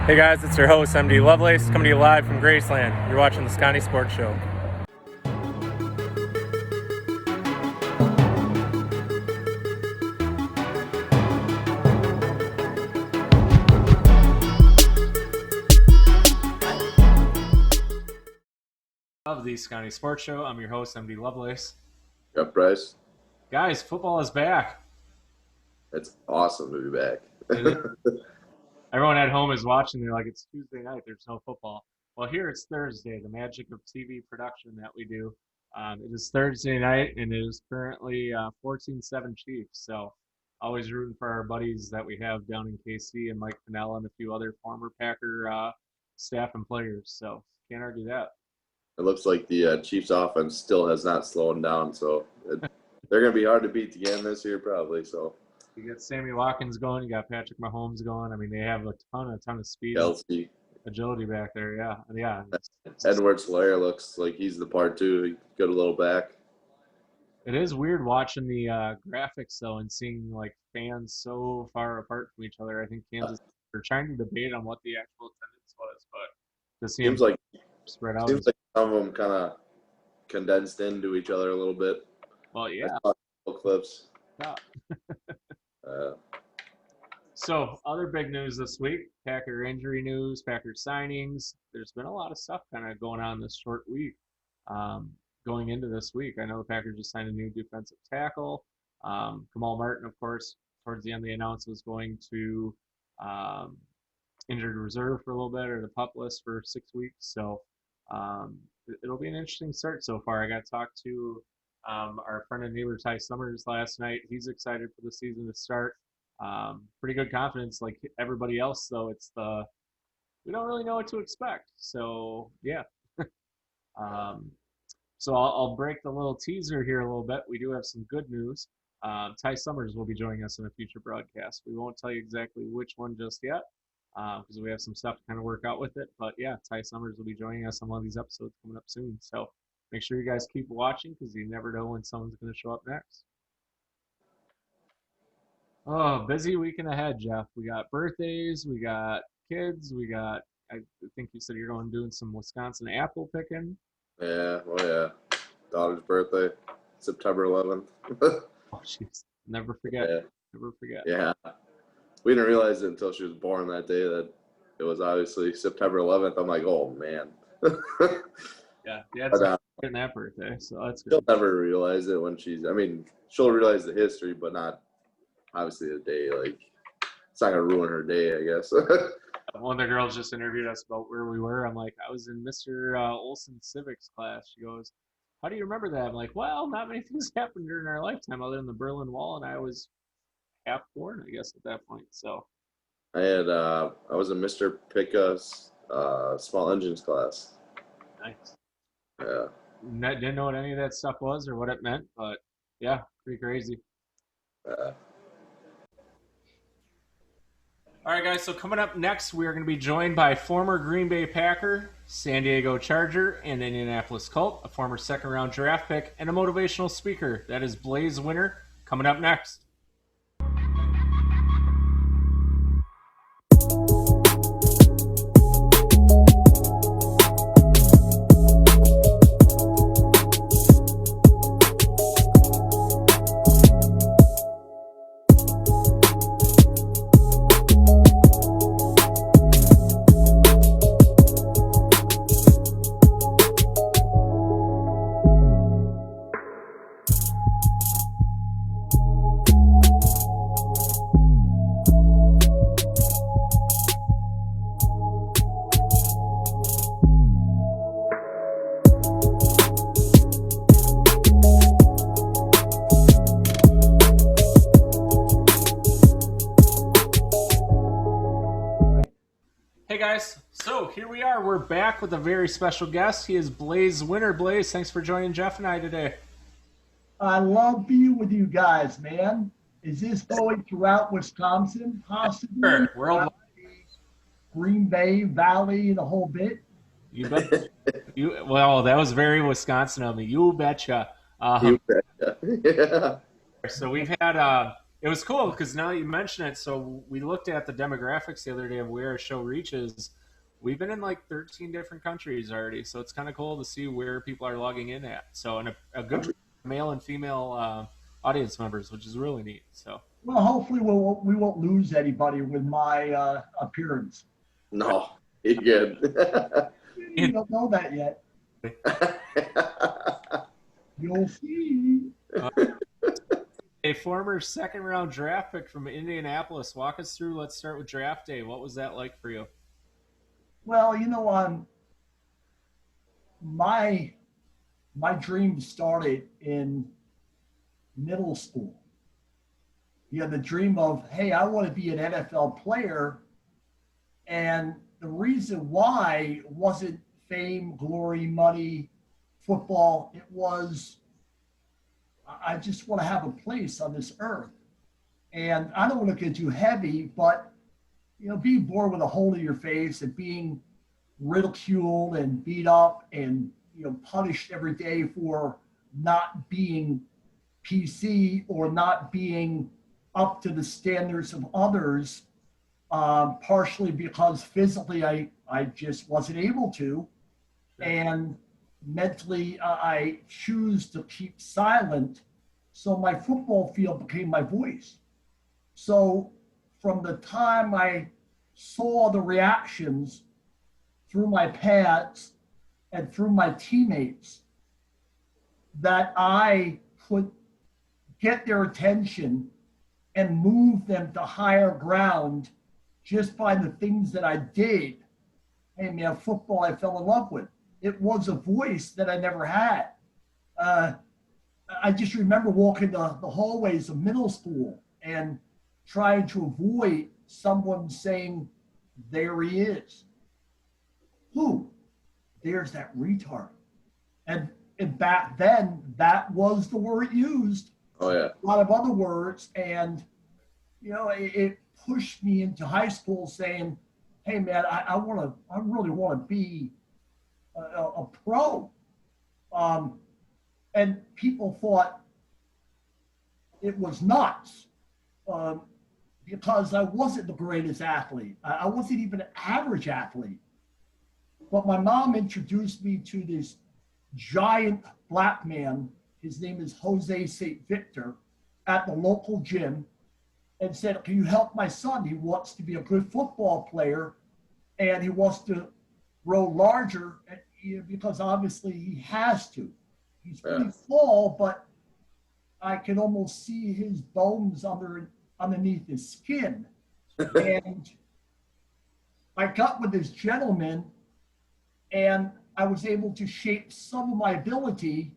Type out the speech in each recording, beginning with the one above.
Hey guys, it's your host, MD Lovelace, coming to you live from Graceland. You're watching the Sconni Sports Show. Of the Sconni Sports Show, I'm your host, MD Lovelace. Yep, Bryce. Guys, football is back. It's awesome to be back. Everyone at home is watching. They're like, it's Tuesday night. There's no football. Well, here it's Thursday, the magic of TV production that we do. It is Thursday night, and it is currently 14-7 Chiefs. So always rooting for our buddies that we have down in KC and Mike Pennell and a few other former Packer staff and players. So can't argue that. It looks like the Chiefs offense still has not slowed down, so they're going to be hard to beat again this year probably. So you got Sammy Watkins going, you got Patrick Mahomes going. I mean, they have a ton of speed, Kelsey, agility back there. Yeah. Edwards-Helaire looks like he's the part too. He got a little back. It is weird watching the graphics though and seeing like fans so far apart from each other. I think Kansas are trying to debate on what the actual attendance was, but to see seems like spread out. Seems like some of them kind of condensed into each other a little bit. Well, yeah. Clips. Yeah. uh, So, other big news this week, Packer injury news, Packer signings. There's been a lot of stuff kind of going on this short week. Going into this week, I know the Packers just signed a new defensive tackle. Kamal Martin, of course, towards the end they announced was going to injured reserve for a little bit or the PUP list for 6 weeks. So it'll be an interesting start so far. I got to talk to our friend and neighbor Ty Summers last night. He's excited for the season to start. Pretty good confidence, like everybody else, though. We don't really know what to expect. So yeah. So I'll break the little teaser here a little bit. We do have some good news. Ty Summers will be joining us in a future broadcast. We won't tell you exactly which one just yet because we have some stuff to kind of work out with it. But yeah, Ty Summers will be joining us on one of these episodes coming up soon. So make sure you guys keep watching because you never know when someone's going to show up next. Oh, busy weekend ahead, Jeff. We got birthdays, we got kids, I think you said you're going doing some Wisconsin apple picking. yeah, daughter's birthday, September 11th. Oh, jeez. Never forget. Yeah. Never forget. Yeah. We didn't realize it until she was born that day that it was obviously September 11th. I'm like, oh, man. Yeah, it's getting that birthday, so that's good. She'll never realize it when she'll realize the history, but not obviously the day. Like, it's not going to ruin her day, I guess. One of the girls just interviewed us about where we were. I'm like, I was in Mr. Olson's civics class. She goes, how do you remember that? I'm like, well, not many things happened during our lifetime other than the Berlin Wall, and I was half born, I guess, at that point. So I was in Mr. Picca's small engines class. Nice. Yeah. Didn't know what any of that stuff was or what it meant, but yeah, pretty crazy. All right, guys, so coming up next, we are going to be joined by former Green Bay Packer, San Diego Charger, and Indianapolis Colt, a former second-round draft pick, and a motivational speaker. That is Blaise Winter, coming up next. Hey guys, so here we are. We're back with a very special guest. He is Blaise Winter. Blaise, thanks for joining Jeff and I today. I love being with you guys, man. Is this going throughout Wisconsin, possibly? Sure. Worldwide. Green Bay, Valley, the whole bit? You bet. Well, that was very Wisconsin of me. You betcha. You betcha. Yeah. So we've had it was cool because now you mention it. So we looked at the demographics the other day of where our show reaches. We've been in like 13 different countries already, so it's kind of cool to see where people are logging in at. So, and a good male and female audience members, which is really neat. So, Well, hopefully we won't lose anybody with my appearance. No, he's good. You don't know that yet. You'll see. a former second round draft pick from Indianapolis. Walk us through. Let's start with draft day. What was that like for you? Well, my dream started in middle school. The dream of, hey, I want to be an NFL player. And the reason why wasn't fame, glory, money, football. It was, I just want to have a place on this earth. And I don't want to get too heavy, but, being born with a hole in your face and being ridiculed and beat up and, punished every day for not being PC or not being up to the standards of others, partially because physically I just wasn't able to. And mentally, I choose to keep silent. So my football field became my voice. So from the time I saw the reactions through my pads and through my teammates, that I could get their attention and move them to higher ground just by the things that I did. Hey man, football I fell in love with. It was a voice that I never had. I just remember walking the hallways of middle school and trying to avoid someone saying, there he is. Who? There's that retard. And back then, that was the word used. Oh, yeah. A lot of other words. And, it pushed me into high school saying, hey, man, I really want to be a pro. And people thought it was nuts because I wasn't the greatest athlete. I wasn't even an average athlete. But my mom introduced me to this giant black man. His name is Jose St. Victor at the local gym and said, can you help my son? He wants to be a good football player and he wants to grow larger because obviously he has to. He's pretty small, but I can almost see his bones underneath his skin. And I got with this gentleman and I was able to shape some of my ability,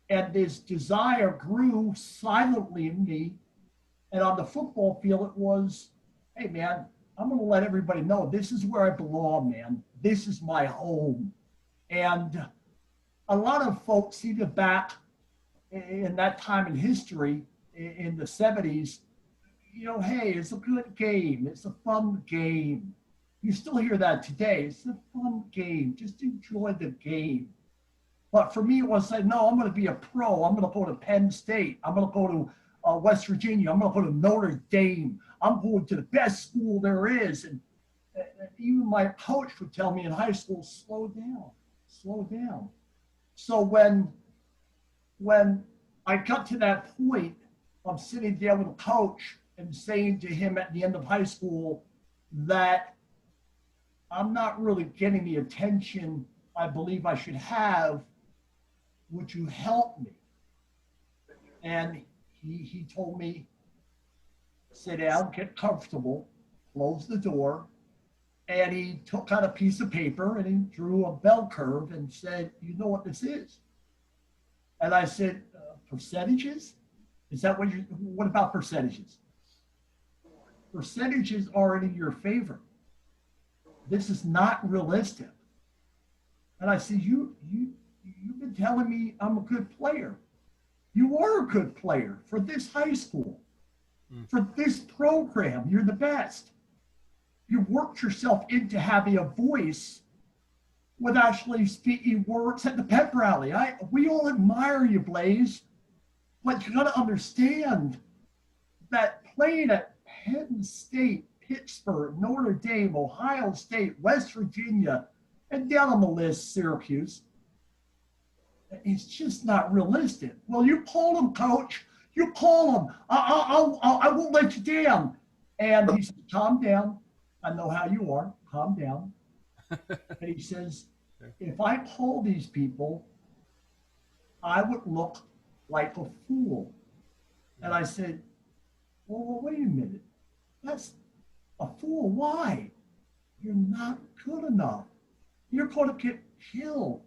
and this desire grew silently in me. And on the football field, it was, hey man, I'm going to let everybody know this is where I belong, man. This is my home. And a lot of folks, even back in that time in history, in the 70s, hey, it's a good game. It's a fun game. You still hear that today. It's a fun game. Just enjoy the game. But for me, it was like, no, I'm going to be a pro. I'm going to go to Penn State. I'm going to go to West Virginia. I'm going to go to Notre Dame. I'm going to the best school there is. And even my coach would tell me in high school, slow down, slow down. So when I got to that point, I'm sitting there with a coach and saying to him at the end of high school that I'm not really getting the attention I believe I should have. Would you help me? And he told me, sit down, get comfortable, close the door. And he took out a piece of paper and he drew a bell curve and said, you know what this is? And I said, percentages? Is that what about percentages? Percentages aren't in your favor. This is not realistic. And I said, you've been telling me I'm a good player. You are a good player for this high school, for this program. You're the best. You worked yourself into having a voice with actually speaking words at the pep rally. We all admire you, Blaise, but you got to understand that played at Penn State, Pittsburgh, Notre Dame, Ohio State, West Virginia, and down on the list, Syracuse. It's just not realistic. Well, you call him, coach. You call him. I won't let you down. And he said, calm down. I know how you are. Calm down. And he says, if I call these people, I would look like a fool. And I said, well, wait a minute. That's a fool. Why? You're not good enough. You're going to get killed.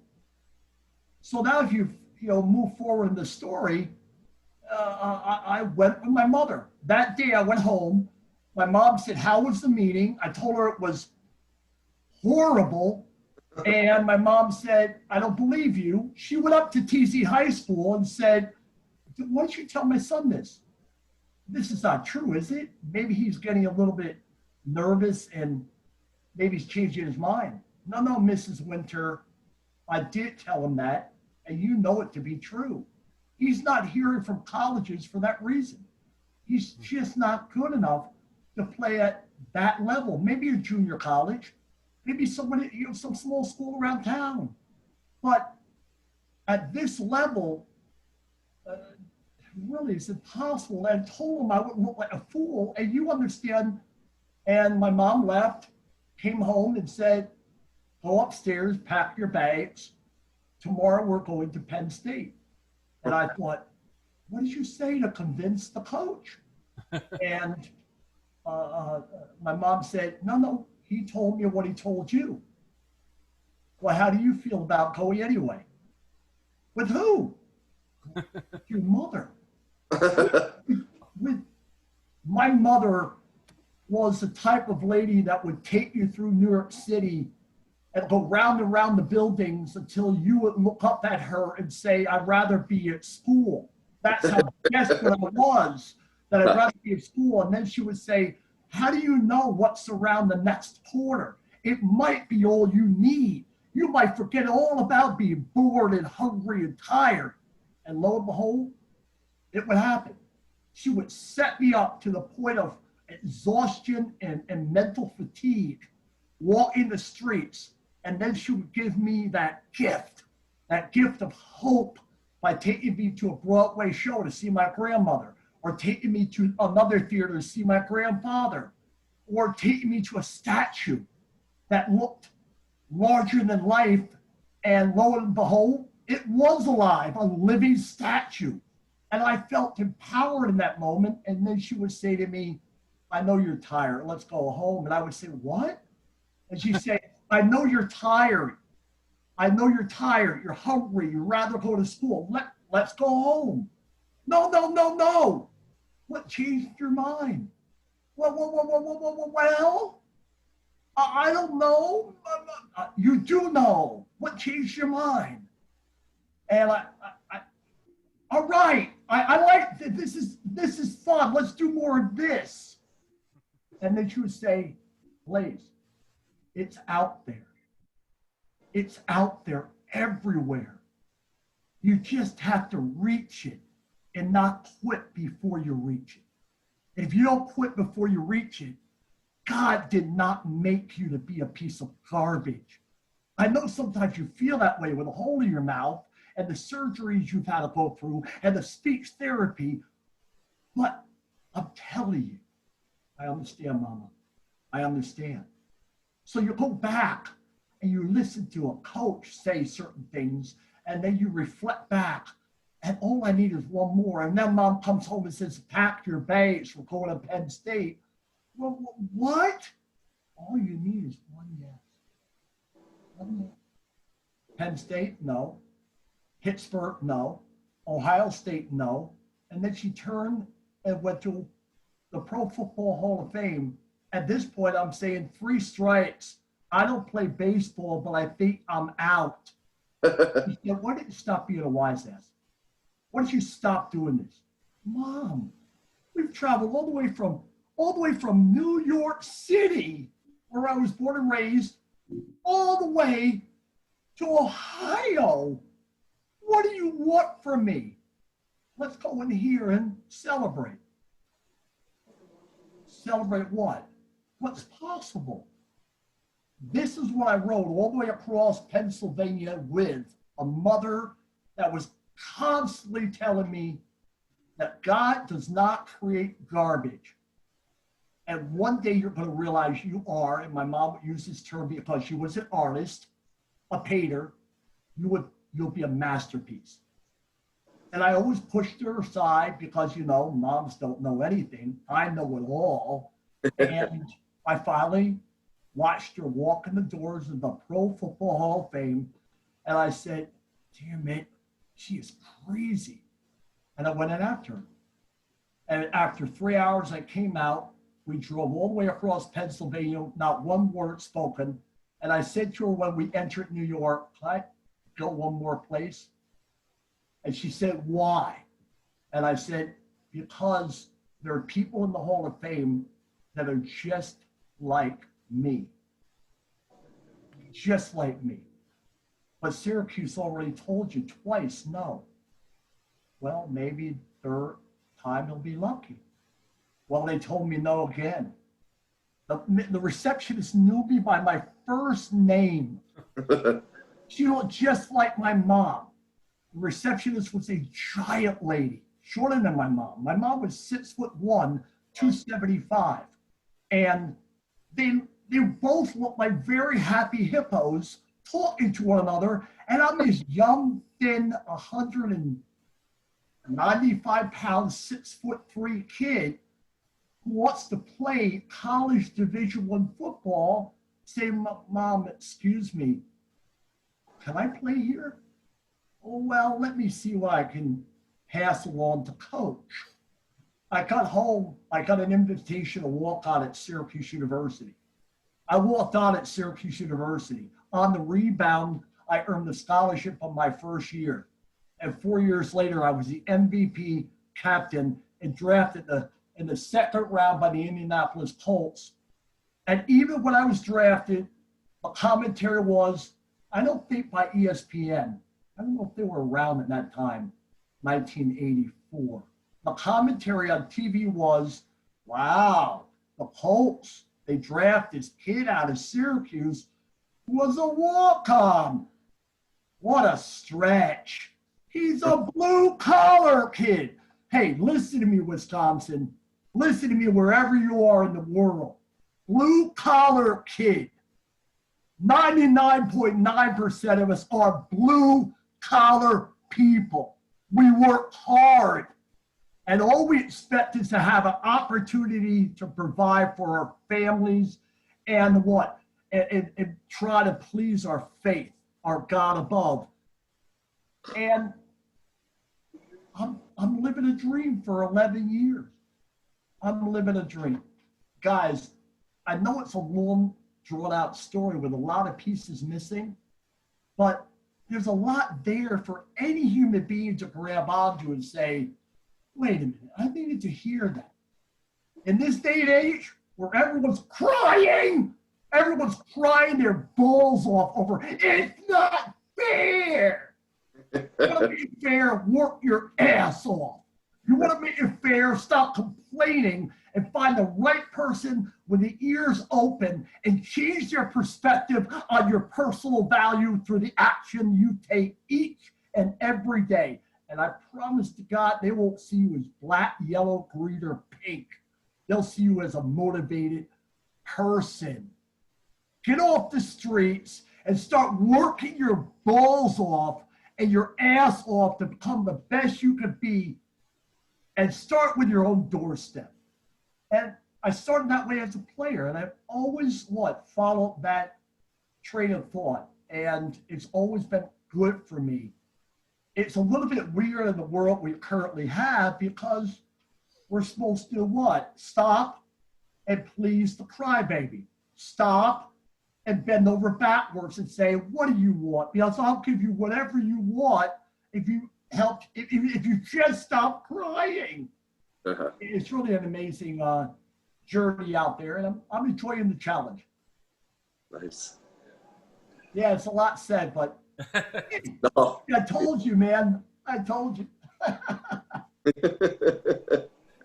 So now if you move forward in the story, I went with my mother. That day I went home. My mom said, how was the meeting? I told her it was horrible. And my mom said, I don't believe you. She went up to TZ High School and said, why don't you tell my son this? This is not true, is it? Maybe he's getting a little bit nervous and maybe he's changing his mind. No, Mrs. Winter, I did tell him that, and you know it to be true. He's not hearing from colleges for that reason. He's just not good enough to play at that level. Maybe a junior college, maybe somebody, some small school around town. But at this level, really, it's impossible. And I told him I wouldn't look like a fool, and you understand. And my mom left, came home and said, go upstairs, pack your bags. Tomorrow we're going to Penn State. And I thought, what did you say to convince the coach? And my mom said, no, he told me what he told you. Well, how do you feel about going anyway? With who? Your mother. With my mother was the type of lady that would take you through New York City and go round and round the buildings until you would look up at her and say, I'd rather be at school. That's how desperate I was, that I'd rather be at school. And then she would say, how do you know what's around the next corner? It might be all you need. You might forget all about being bored and hungry and tired. And lo and behold, it would happen. She would set me up to the point of exhaustion and mental fatigue, walking the streets. And then she would give me that gift of hope by taking me to a Broadway show to see my grandmother, or taking me to another theater to see my grandfather, or taking me to a statue that looked larger than life. And lo and behold, it was alive, a living statue. And I felt empowered in that moment. And then she would say to me, I know you're tired. Let's go home. And I would say, what? And she'd say, I know you're tired. I know you're tired. You're hungry. You'd rather go to school. Let's go home. No. What changed your mind? Well, I don't know. You do know. What changed your mind? And all right, I like this. This is fun. Let's do more of this. And then she would say, Blaise, it's out there. It's out there everywhere. You just have to reach it and not quit before you reach it. If you don't quit before you reach it, God did not make you to be a piece of garbage. I know sometimes you feel that way with a hole in your mouth and the surgeries you've had to go through and the speech therapy, but I'm telling you, I understand, Mama. I understand. So you go back and you listen to a coach say certain things, and then you reflect back, and all I need is one more. And then Mom comes home and says, pack your bags, we're going to Penn State. Well, what? All you need is one yes. One yes. Penn State, no. Pittsburgh, no. Ohio State, no. And then she turned and went to the Pro Football Hall of Fame. At this point, I'm saying 3 strikes. I don't play baseball, but I think I'm out. He said, why didn't you stop being a wise ass? Why don't you stop doing this? Mom, we've traveled all the way from New York City, where I was born and raised, all the way to Ohio. What do you want from me? Let's go in here and celebrate. celebrate what? What's possible. This is what I rode all the way across Pennsylvania with a mother that was constantly telling me that God does not create garbage. And one day you're going to realize you are, and my mom would use this term because she was an artist, a painter, you'll be a masterpiece. And I always pushed her aside because, you know, moms don't know anything. I know it all. And I finally watched her walk in the doors of the Pro Football Hall of Fame. And I said, damn it, she is crazy. And I went in after her. And after 3 hours, I came out. We drove all the way across Pennsylvania, not one word spoken. And I said to her when we entered New York, can I go one more place? And she said, why? And I said, because there are people in the Hall of Fame that are just like me. Just like me. But Syracuse already told you twice, no. Well, maybe third time you'll be lucky. Well, they told me no again. The receptionist knew me by my first name. She looked just like my mom. The receptionist was a giant lady, shorter than my mom. My mom was 6'1", 275. And they both looked like very happy hippos talking to one another. And I'm this young, thin, 195 pound, 6'3" kid who wants to play college Division I football. Say, Mom, excuse me, can I play here? Oh, well, let me see what I can pass along to coach. I got home, I got an invitation to walk on at Syracuse University. I walked on at Syracuse University. On the rebound, I earned the scholarship of my first year. And 4 years later, I was the MVP captain and drafted in the second round by the Indianapolis Colts. And even when I was drafted, the commentary was, I don't think by ESPN, I don't know if they were around at that time, 1984. The commentary on TV was, wow, the Colts, they drafted this kid out of Syracuse who was a walk-on. What a stretch. He's a blue-collar kid. Hey, listen to me, Wisconsin. Listen to me wherever you are in the world. Blue-collar kid. 99.9% of us are blue-collar people. We work hard. And all we expect is to have an opportunity to provide for our families and what? And try to please our faith, our God above. And I'm living a dream for 11 years. I'm living a dream. Guys, I know it's a long, drawn-out story with a lot of pieces missing, but there's a lot there for any human being to grab onto and say, wait a minute, I needed to hear that. In this day and age where everyone's crying their balls off over, it's not fair. You want to be fair, work your ass off. You want to make it fair, stop complaining and find the right person with the ears open and change their perspective on your personal value through the action you take each and every day. And I promise to God, they won't see you as black, yellow, green, or pink. They'll see you as a motivated person. Get off the streets and start working your balls off and your ass off to become the best you could be, and start with your own doorstep. And I started that way as a player, and I've always followed that train of thought, and it's always been good for me. It's a little bit weird in the world we currently have because we're supposed to what? Stop and please the crybaby. Stop and bend over backwards and say, what do you want? Because I'll give you whatever you want if you just stop crying. Uh-huh. It's really an amazing journey out there, and I'm enjoying the challenge. Nice. Yeah, it's a lot said, but No. I told you, man. I told you.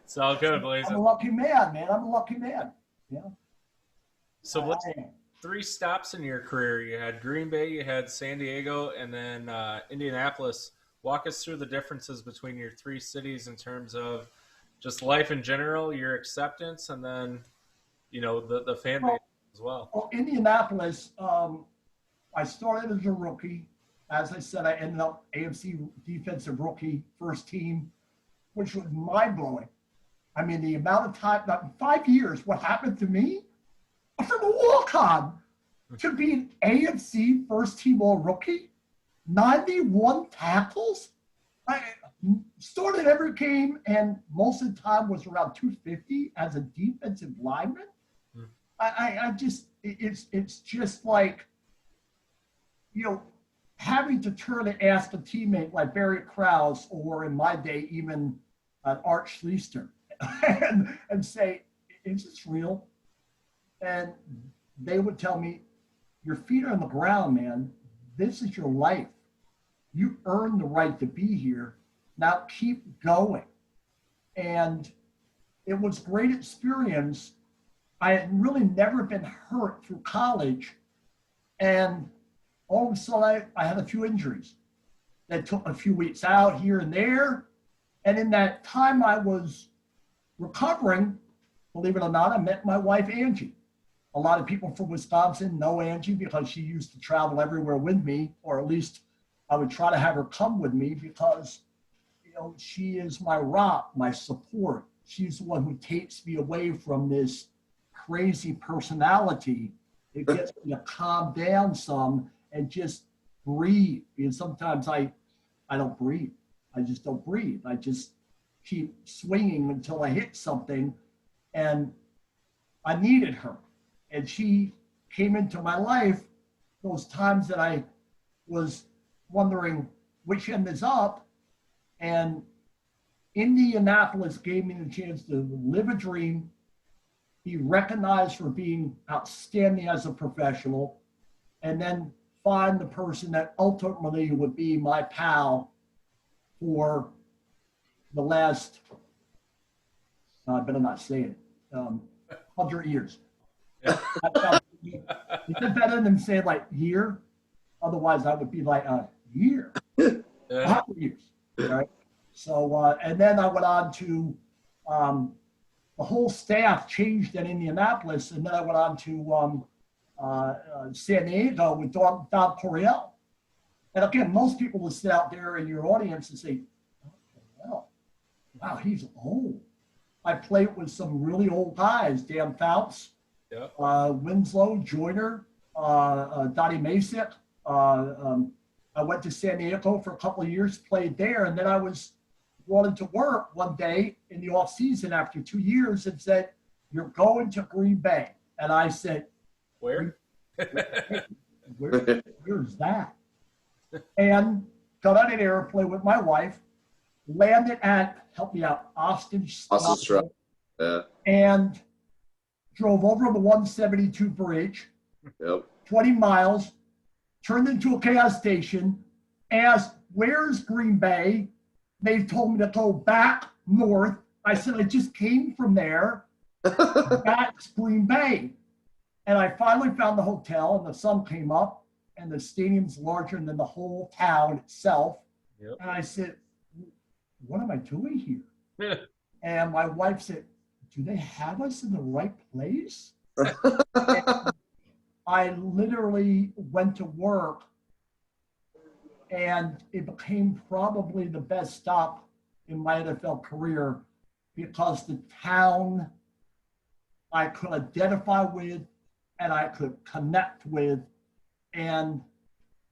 It's all good, Blaise. I'm a lucky man, man. I'm a lucky man. Yeah. So let's I am. 3 stops in your career. You had Green Bay, you had San Diego, and then Indianapolis. Walk us through the differences between your 3 cities in terms of just life in general, your acceptance, and then the fan base Well, as well. Indianapolis, I started as a rookie. As I said, I ended up AFC defensive rookie first team, which was mind blowing. I mean, the amount of time, not 5 years, what happened to me from a walk-on to be an AFC first team all rookie, 91 tackles. I started every game, and most of the time was around 250 as a defensive lineman. I just, it's just like, having to turn and ask a teammate like Barry Krause, or in my day, even Art Schlichter, and say, is this real? And they would tell me, your feet are on the ground, man. This is your life. You earned the right to be here. Now keep going. And it was great experience. I had really never been hurt through college. And all of a sudden, I had a few injuries that took a few weeks out here and there. And in that time I was recovering, believe it or not, I met my wife, Angie. A lot of people from Wisconsin know Angie because she used to travel everywhere with me, or at least I would try to have her come with me because, she is my rock, my support. She's the one who takes me away from this crazy personality. It gets me to calm down some and just breathe. Because sometimes I don't breathe. I just don't breathe. I just keep swinging until I hit something. And I needed her. And she came into my life those times that I was wondering which end is up. And Indianapolis gave me the chance to live a dream, be recognized for being outstanding as a professional, and then find the person that ultimately would be my pal for the last, I better not say it, 100 years. Is it better than say like year? Otherwise, I would be like a year, 100 years. Right? So, and then I went on to, the whole staff changed in Indianapolis, and then I went on to San Diego with Don Coryell. And again, most people will sit out there in your audience and say, oh, wow, he's old. I played with some really old guys, Dan Fouts, Winslow, Joyner, Donnie Masick. I went to San Diego for a couple of years, played there, and then I was brought into work one day in the off season after 2 years and said, you're going to Green Bay. And I said, Where? Where's that? And got on an airplane with my wife, landed at, help me out, Austin Stroud. Yeah. And drove over the 172 bridge, Yep. 20 miles, turned into a gas station, asked, where's Green Bay? They told me to go back north. I said, I just came from there. That's Green Bay. And I finally found the hotel, and the sun came up, and the stadium's larger than the whole town itself. Yep. And I said, what am I doing here? And my wife said, do they have us in the right place? I literally went to work, and it became probably the best stop in my NFL career because the town I could identify with and I could connect with. And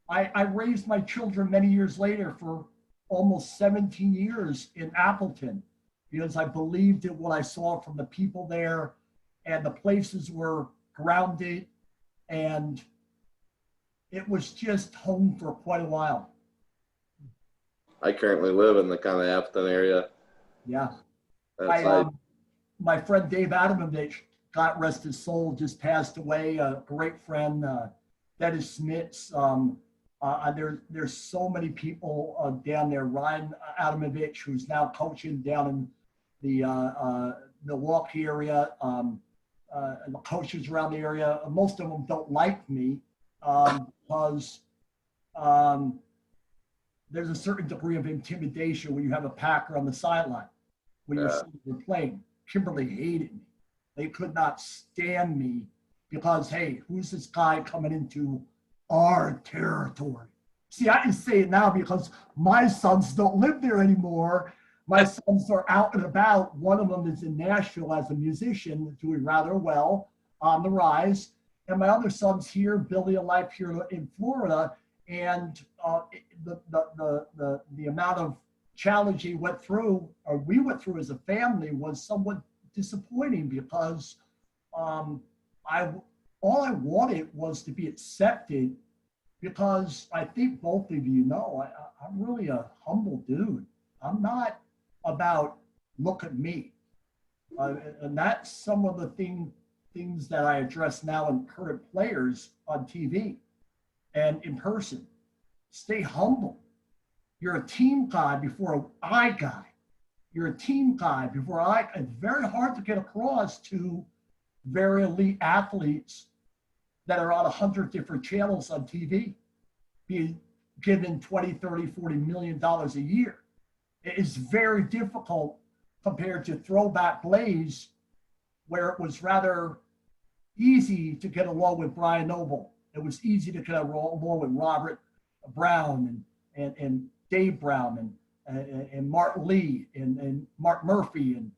I raised my children many years later for almost 17 years in Appleton because I believed in what I saw from the people there, and the places were grounded, and it was just home for quite a while. I currently live in the kind of Appleton area. Yeah. That's My friend Dave Adamovich, God rest his soul, just passed away. A great friend, Dennis Smits. There's so many people down there. Ryan Adamovich, who's now coaching down in Milwaukee area, and the coaches around the area. Most of them don't like me because there's a certain degree of intimidation when you have a Packer on the sideline, when you're sitting there playing. Kimberly hated me. They could not stand me because, hey, who's this guy coming into our territory? See, I can say it now because my sons don't live there anymore. My sons are out and about. One of them is in Nashville as a musician, doing rather well, on the rise. And my other son's here, building a life here in Florida. And the amount of challenge he went through, or we went through as a family, was somewhat disappointing because all I wanted was to be accepted, because I think both of you know I'm really a humble dude. I'm not about look at me. And that's some of the things that I address now in current players on TV and in person. Stay humble. You're a team guy before an I guy. You're a team guy before I. It's very hard to get across to very elite athletes that are on 100 different channels on TV, being given 20, 30, 40 million dollars a year. It is very difficult compared to throwback Blaise, where it was rather easy to get along with Brian Noble. It was easy to get along with Robert Brown and Dave Brown and Mark Lee and Mark Murphy and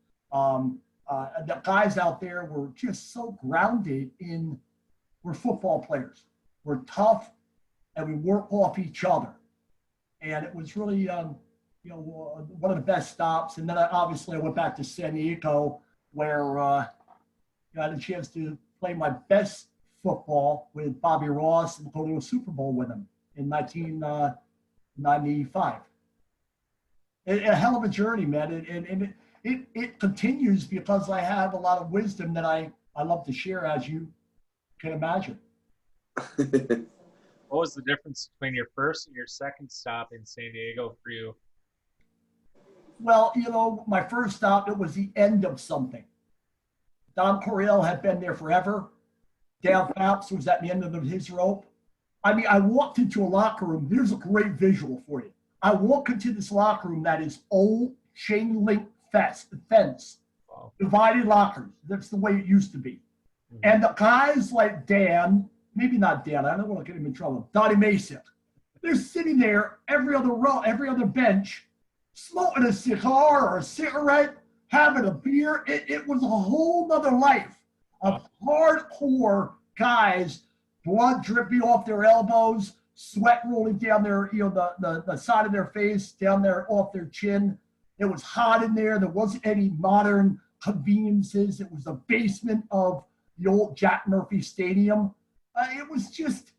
the guys out there were just so grounded in, we're football players. We're tough and we work off each other. And it was really, one of the best stops. And then I went back to San Diego, where I had a chance to play my best football with Bobby Ross and go to a Super Bowl with him in 1995. A hell of a journey, man. And it continues because I have a lot of wisdom that I love to share, as you can imagine. What was the difference between your first and your second stop in San Diego for you? Well, my first stop, it was the end of something. Don Coryell had been there forever. Dale Fouts was at the end of his rope. I mean, I walked into a locker room. There's a great visual for you. I walk into this locker room that is old chain link fence, wow. Divided lockers. That's the way it used to be. Mm-hmm. And the guys like Dan, maybe not Dan, I don't want to get him in trouble, Donnie Mason, they're sitting there every other row, every other bench, smoking a cigar or a cigarette, having a beer. It was a whole nother life of hardcore guys, blood dripping off their elbows, sweat rolling down their, the side of their face, down there off their chin. It was hot in there. There wasn't any modern conveniences. It was the basement of the old Jack Murphy Stadium. It was just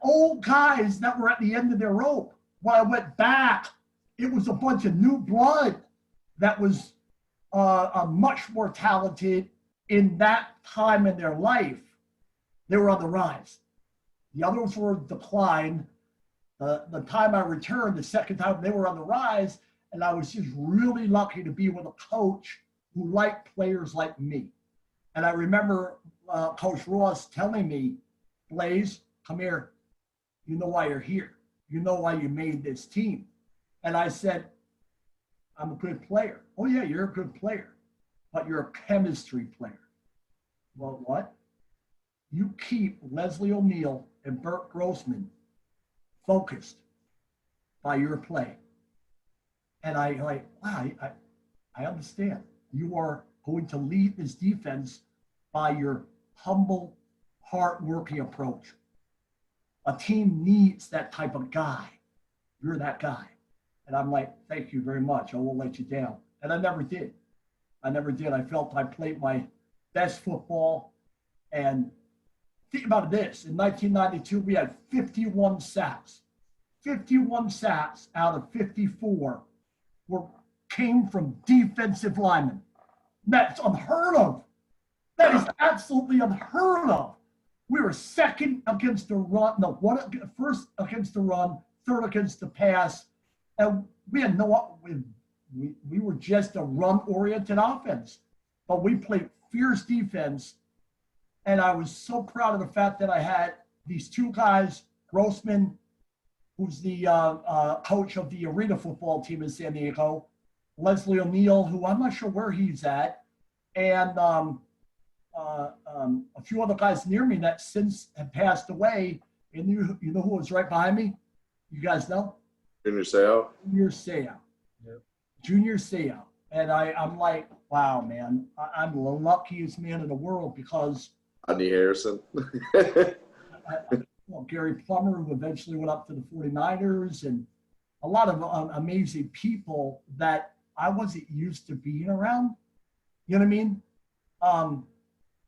old guys that were at the end of their rope. When I went back, it was a bunch of new blood that was much more talented in that time in their life. They were on the rise. The others were decline. The time I returned, the second time, they were on the rise, and I was just really lucky to be with a coach who liked players like me. And I remember Coach Ross telling me, Blaise, come here. You know why you're here. You know why you made this team. And I said, I'm a good player. Oh, yeah, you're a good player, but you're a chemistry player. Well, what? You keep Leslie O'Neal and Bert Grossman focused by your play. And wow, I understand. You are going to lead this defense by your humble, hard-working approach. A team needs that type of guy. You're that guy. And I'm like, thank you very much. I won't let you down. And I never did. I felt I played my best football. And think about this. In 1992, we had 51 sacks. 51 sacks out of 54 came from defensive linemen. That's unheard of. That is absolutely unheard of. We were second against the run, first against the run, third against the pass, and we had we were just a run-oriented offense, but we played fierce defense. And I was so proud of the fact that I had these two guys, Grossman, who's the coach of the arena football team in San Diego, Leslie O'Neill, who I'm not sure where he's at, and a few other guys near me that since have passed away. And you know who was right behind me? You guys know? Junior Seau. Junior Seau. Yep. Junior Seau. And I'm like, wow, man, I'm the luckiest man in the world because Rodney Harrison. Gary Plummer, who eventually went up to the 49ers, and a lot of amazing people that I wasn't used to being around. You know what I mean?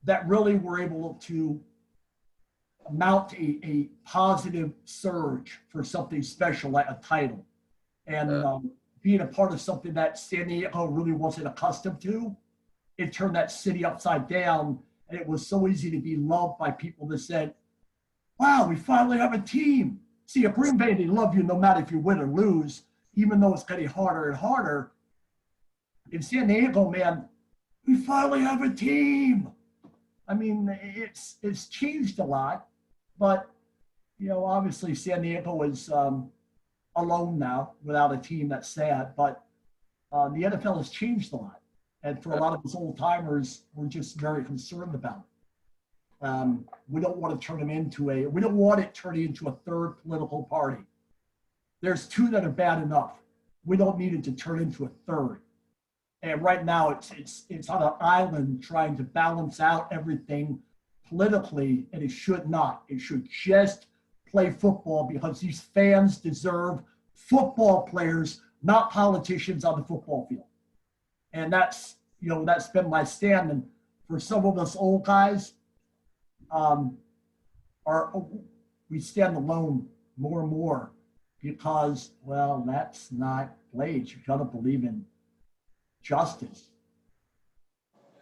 That really were able to mount a positive surge for something special like a title. And being a part of something that San Diego really wasn't accustomed to, it turned that city upside down. And it was so easy to be loved by people that said, wow, we finally have a team. See, at Green Bay, they love you no matter if you win or lose, even though it's getting harder and harder. In San Diego, man, we finally have a team. I mean, it's changed a lot, but, you know, obviously San Diego is alone now without a team. That's sad, but the NFL has changed a lot. And for a lot of us old timers, we're just very concerned about it. We don't want to turn them into we don't want it turning into a third political party. There's two that are bad enough. We don't need it to turn into a third. And right now it's on an island trying to balance out everything politically, and it should not. It should just play football because these fans deserve football players, not politicians on the football field. And that's been my stand. And for some of us old guys, we stand alone more and more because, well, that's not Blaise. You got to believe in justice.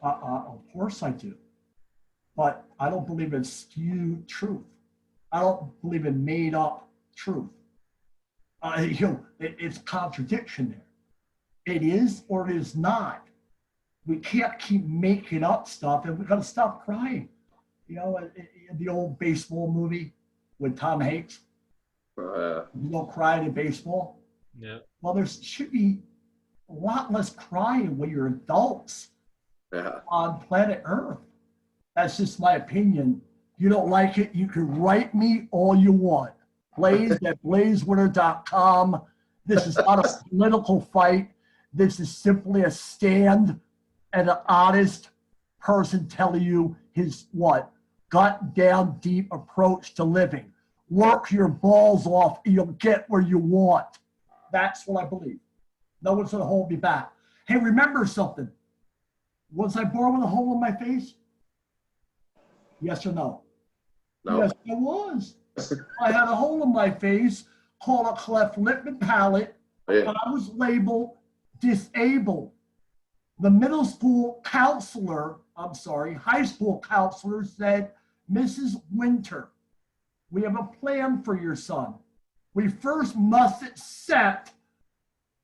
Of course I do. But I don't believe in skewed truth. I don't believe in made up truth. It's contradiction there. It is or it is not. We can't keep making up stuff, and we got to stop crying. You know, the old baseball movie with Tom Hanks. You don't cry in baseball. Yeah. Well, there should be a lot less crying when you're adults on planet Earth. That's just my opinion. You don't like it, you can write me all you want. Blaise at blaisewinter.com. This is not a political fight. This is simply a stand and an honest person telling you his gut down deep approach to living. Work your balls off and you'll get where you want. That's what I believe. No one's going to hold me back. Hey, remember something. Was I born with a hole in my face? Yes or no? No. Yes, I was. I had a hole in my face called a cleft lip and palate. Yeah. I was labeled disabled. The middle school counselor, high school counselor said, Mrs. Winter, we have a plan for your son. We first must accept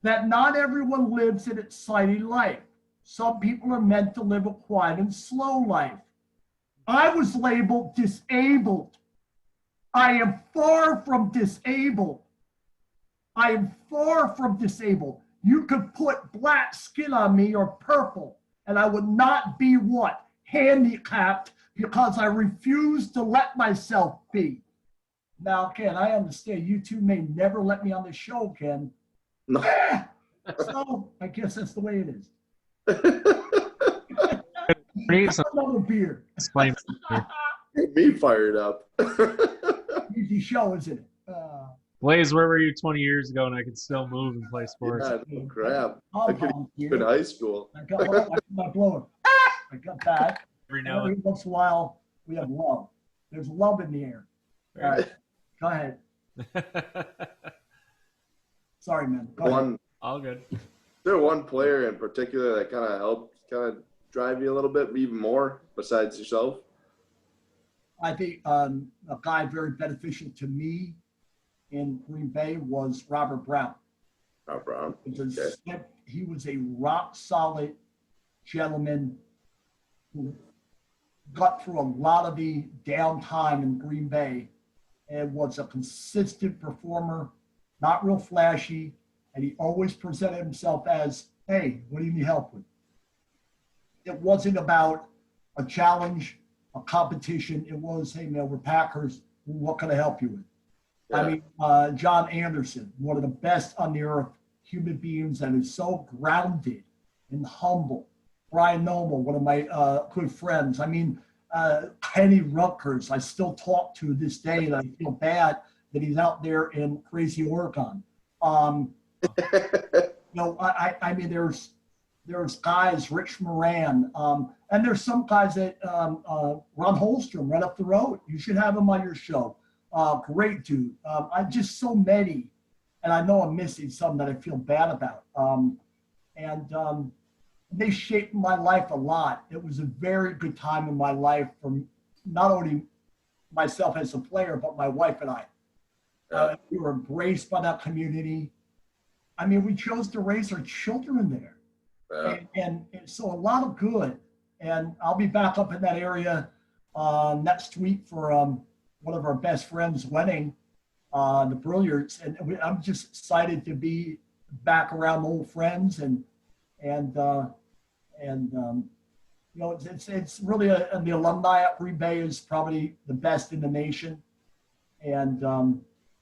that not everyone lives an exciting life. Some people are meant to live a quiet and slow life. I was labeled disabled. I am far from disabled. I am far from disabled. You could put black skin on me or purple, and I would not be what? Handicapped, because I refuse to let myself be. Now, Ken, I understand you two may never let me on the show, Ken. No. So I guess that's the way it is. Another beer. Explain. Get me fired up. Easy show, isn't it? Blaise, where were you 20 years ago and I could still move and play sports? Yeah, crap. I could have in high school. I got my blower. I got that. Every once in a while, we have love. There's love in the air. All right, go ahead. Sorry, man. Go ahead. All good. Is there one player in particular that kind of helped drive you a little bit, even more, besides yourself? I think a guy very beneficial to me in Green Bay was Robert Brown. Robert Brown. Okay. he was a rock solid gentleman who got through a lot of the downtime in Green Bay and was a consistent performer, not real flashy, and he always presented himself as, hey, what do you need help with? It wasn't about a challenge, a competition. It was, hey, man, we're Packers. What can I help you with? Yeah. I mean, John Anderson, one of the best on the earth human beings, and is so grounded and humble. Brian Noble, one of my good friends. I mean, Kenny Rutgers, I still talk to this day, and I feel bad that he's out there in crazy Oregon. I mean, there's guys, Rich Moran, and there's some guys that Ron Holstrom right up the road. You should have him on your show. Great dude. I just so many, and I know I'm missing some that I feel bad about. They shaped my life a lot. It was a very good time in my life for not only myself as a player, but my wife and I. We were embraced by that community. I mean, we chose to raise our children there. And so a lot of good. And I'll be back up in that area next week for one of our best friends' wedding, the Brilliards. And I'm just excited to be back around old friends and you know, it's really the alumni at Green Bay is probably the best in the nation. And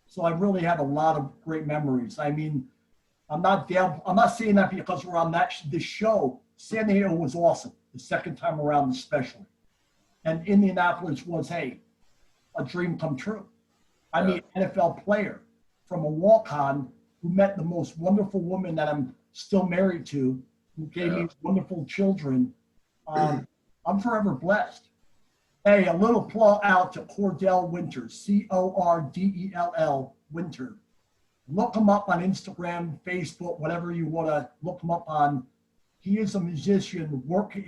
so I really have a lot of great memories. I mean, I'm not saying that because we're on this show. San Diego was awesome the second time around, especially. And Indianapolis was, hey, a dream come true. I mean, NFL player from a walk-on who met the most wonderful woman that I'm still married to, who gave me wonderful children. I'm forever blessed. Hey, a little plug out to Cordell Winter, Cordell Winter. Look him up on Instagram, Facebook, whatever you want to look him up on. He is a musician, working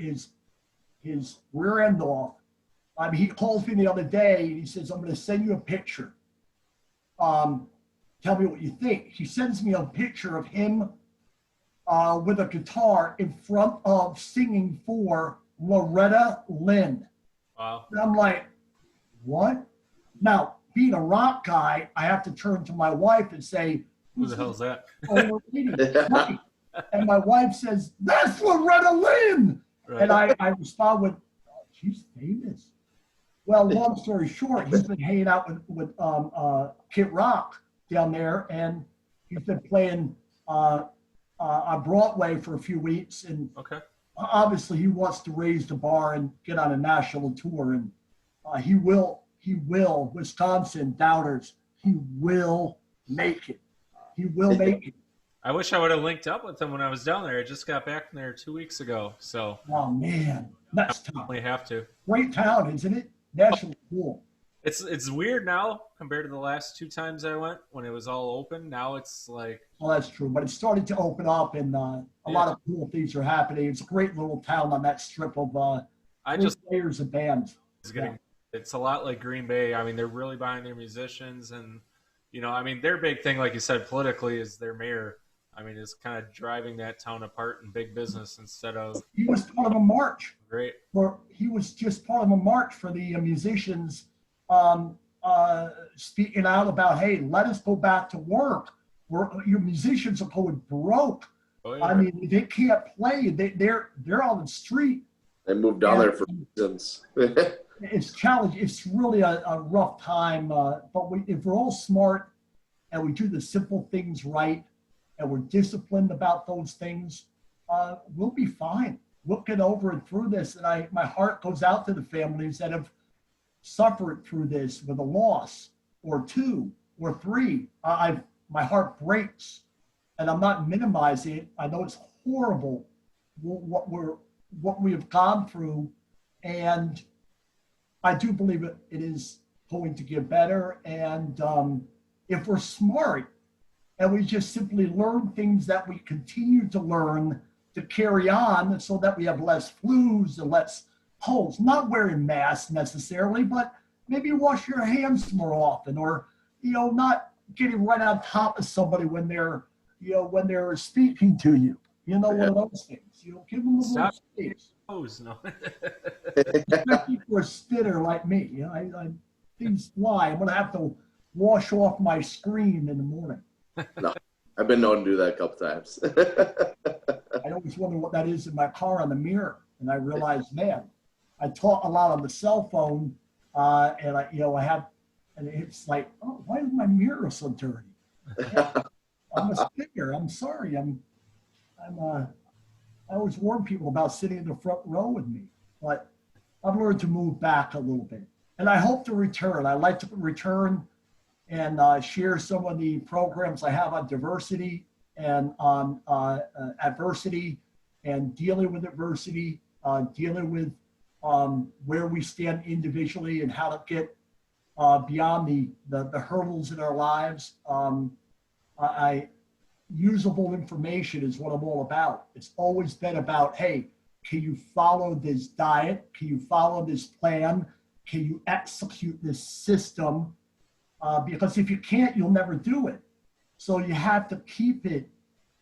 his rear end off. I mean, he calls me the other day and he says, I'm going to send you a picture. Tell me what you think. He sends me a picture of him with a guitar in front of singing for Loretta Lynn. Wow. And I'm like, what? Now, being a rock guy, I have to turn to my wife and say, Who the hell's that? Right. And my wife says, that's Loretta Lynn. Right. And I respond with, oh, she's famous. Well, long story short, he's been hanging out with Kid Rock down there, and he's been playing on Broadway for a few weeks. And obviously he wants to raise the bar and get on a national tour. And he will, Wisconsin Doubters, he will make it. He will make it. I wish I would have linked up with him when I was down there. I just got back from there 2 weeks ago. So. Oh, man. That's tough. We have to. Great town, isn't it? National cool. It's weird now compared to the last 2 times I went when it was all open. Now it's like. Well, that's true. But it's starting to open up, and a lot of cool things are happening. It's a great little town on that strip of players and bands. It's a lot like Green Bay. I mean, they're really behind their musicians, and I mean, their big thing, like you said, politically, is their mayor. I mean, is kind of driving that town apart in big business instead of. He was part of a march. Great. He was just part of a march for the musicians, speaking out about, hey, let us go back to work. Your musicians are going broke. Oh, yeah. I mean, they can't play. They're on the street. They moved down there for reasons. It's challenging. It's really a rough time. But if we're all smart and we do the simple things right, and we're disciplined about those things, we'll be fine. We'll get over it through this. And my heart goes out to the families that have suffered through this with a loss or 2 or 3. My heart breaks, and I'm not minimizing it. I know it's horrible what we have gone through, and I do believe it is going to get better. And if we're smart, and we just simply learn things that we continue to learn to carry on so that we have less flus and less colds. Not wearing masks necessarily, but maybe wash your hands more often, or, not getting right on top of somebody when they're speaking to you. One of those things. Give them a little Stop space. no. Especially for a spitter like me. Things fly. I'm gonna have to wash off my screen in the morning. No, I've been known to do that a couple times. I always wonder what that is in my car on the mirror, and I realized, man, I talk a lot on the cell phone, and I have, and it's like, oh, why is my mirror so dirty? I'm a spitter. I'm sorry. I always warn people about sitting in the front row with me, but I've learned to move back a little bit. And I hope to return. I like to return and share some of the programs I have on diversity and on adversity and dealing with adversity, dealing with where we stand individually and how to get beyond the hurdles in our lives. Usable information is what I'm all about. It's always been about, hey, can you follow this diet? Can you follow this plan? Can you execute this system? Because if you can't, you'll never do it. So you have to keep it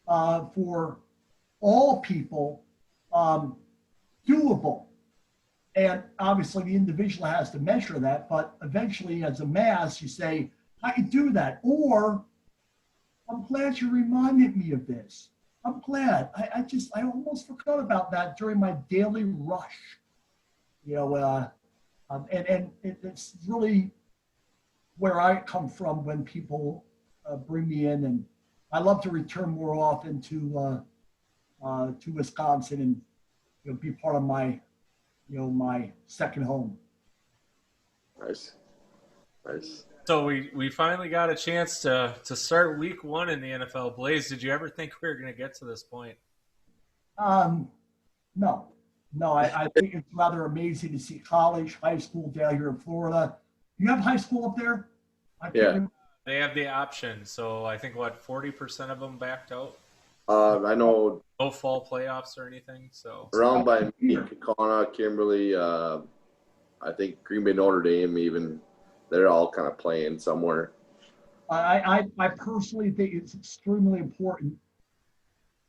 for all people doable. And obviously the individual has to measure that, but eventually as a mass, you say, I can do that. Or I'm glad you reminded me of this. I'm glad. I almost forgot about that during my daily rush. And it's really where I come from when people bring me in, and I love to return more often to Wisconsin and be part of my my second home. Nice. So we finally got a chance to start week 1 in the NFL. Blaise, did you ever think we were going to get to this point? No. I think it's rather amazing to see college, high school down here in Florida. You have high school up there? Yeah. They have the option. So I think 40% of them backed out. I know. No fall playoffs or anything. So around by me, Kaukauna, Kimberly, I think Green Bay, Notre Dame, even they're all kind of playing somewhere. I personally think it's extremely important.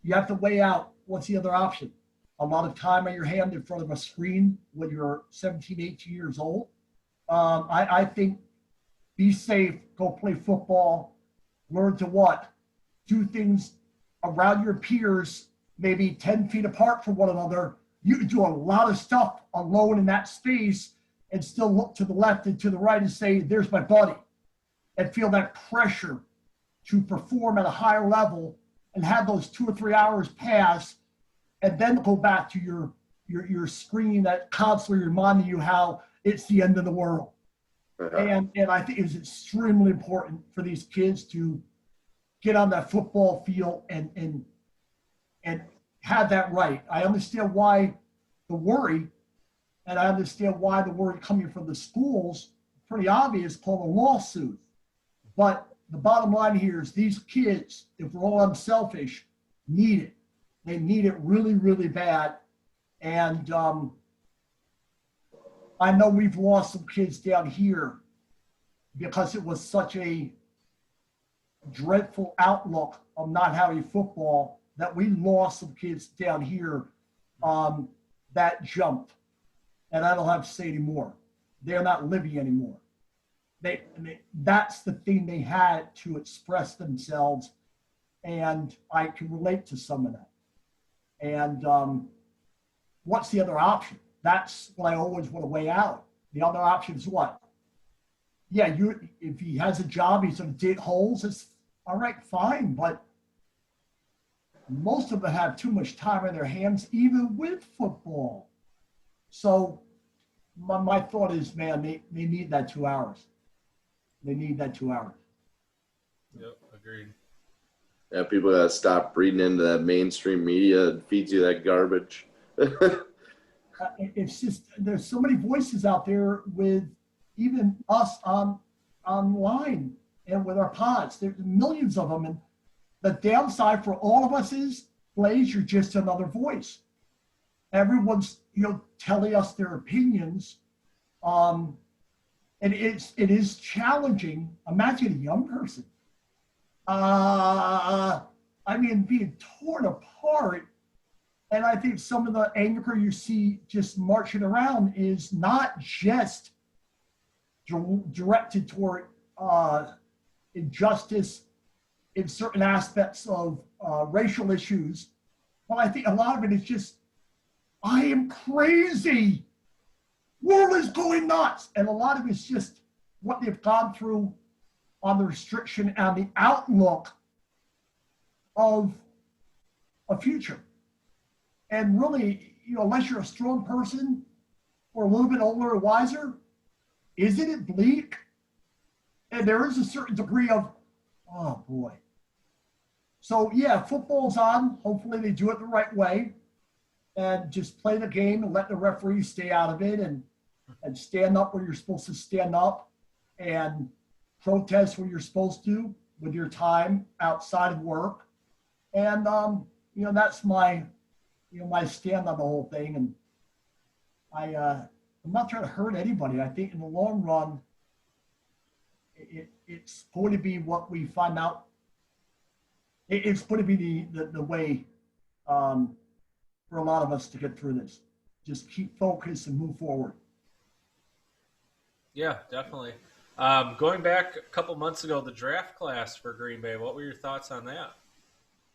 You have to weigh out what's the other option. A lot of time on your hand in front of a screen when you're 17, 18 years old. I think be safe, go play football, learn to what? Do things around your peers, maybe 10 feet apart from one another. You can do a lot of stuff alone in that space and still look to the left and to the right and say, there's my buddy, and feel that pressure to perform at a higher level and have those 2 or 3 hours pass and then go back to your screen that constantly reminding you how it's the end of the world. And I think it's extremely important for these kids to get on that football field and have that right. I understand why the worry, and I understand why the worry coming from the schools, pretty obvious, called a lawsuit. But the bottom line here is these kids, if we're all unselfish, need it. They need it really, really bad. And I know we've lost some kids down here because it was such a dreadful outlook of not having football that we lost some kids down here that jumped. And I don't have to say anymore. They're not living anymore. That's the thing they had to express themselves. And I can relate to some of that. And what's the other option? That's what I always want to weigh out. The other option is what? Yeah, if he has a job, he's going to dig holes. It's all right, fine. But most of them have too much time in their hands, even with football. So my thought is, man, they need that 2 hours. They need that 2 hours. Yep, agreed. Yeah, people got to stop reading into that mainstream media that feeds you that garbage. It's just, there's so many voices out there with even us online and with our pods. There's millions of them. And the downside for all of us is, Blaise, you're just another voice. Everyone's, telling us their opinions. And it is challenging. Imagine a young person. I I mean, being torn apart. And I think some of the anger you see just marching around is not just directed toward injustice in certain aspects of racial issues, but I think a lot of it is just, I am crazy. World is going nuts. And a lot of it's just what they've gone through on the restriction and the outlook of a future. And really, unless you're a strong person or a little bit older or wiser, isn't it bleak? And there is a certain degree of, oh boy. So yeah, football's on. Hopefully they do it the right way and just play the game and let the referees stay out of it and stand up where you're supposed to stand up and protest where you're supposed to with your time outside of work. And, that's my stand on the whole thing. And I'm not trying to hurt anybody. I think in the long run, it's going to be what we find out. It's going to be the way for a lot of us to get through this. Just keep focused and move forward. Yeah, definitely. Going back a couple months ago, the draft class for Green Bay, what were your thoughts on that?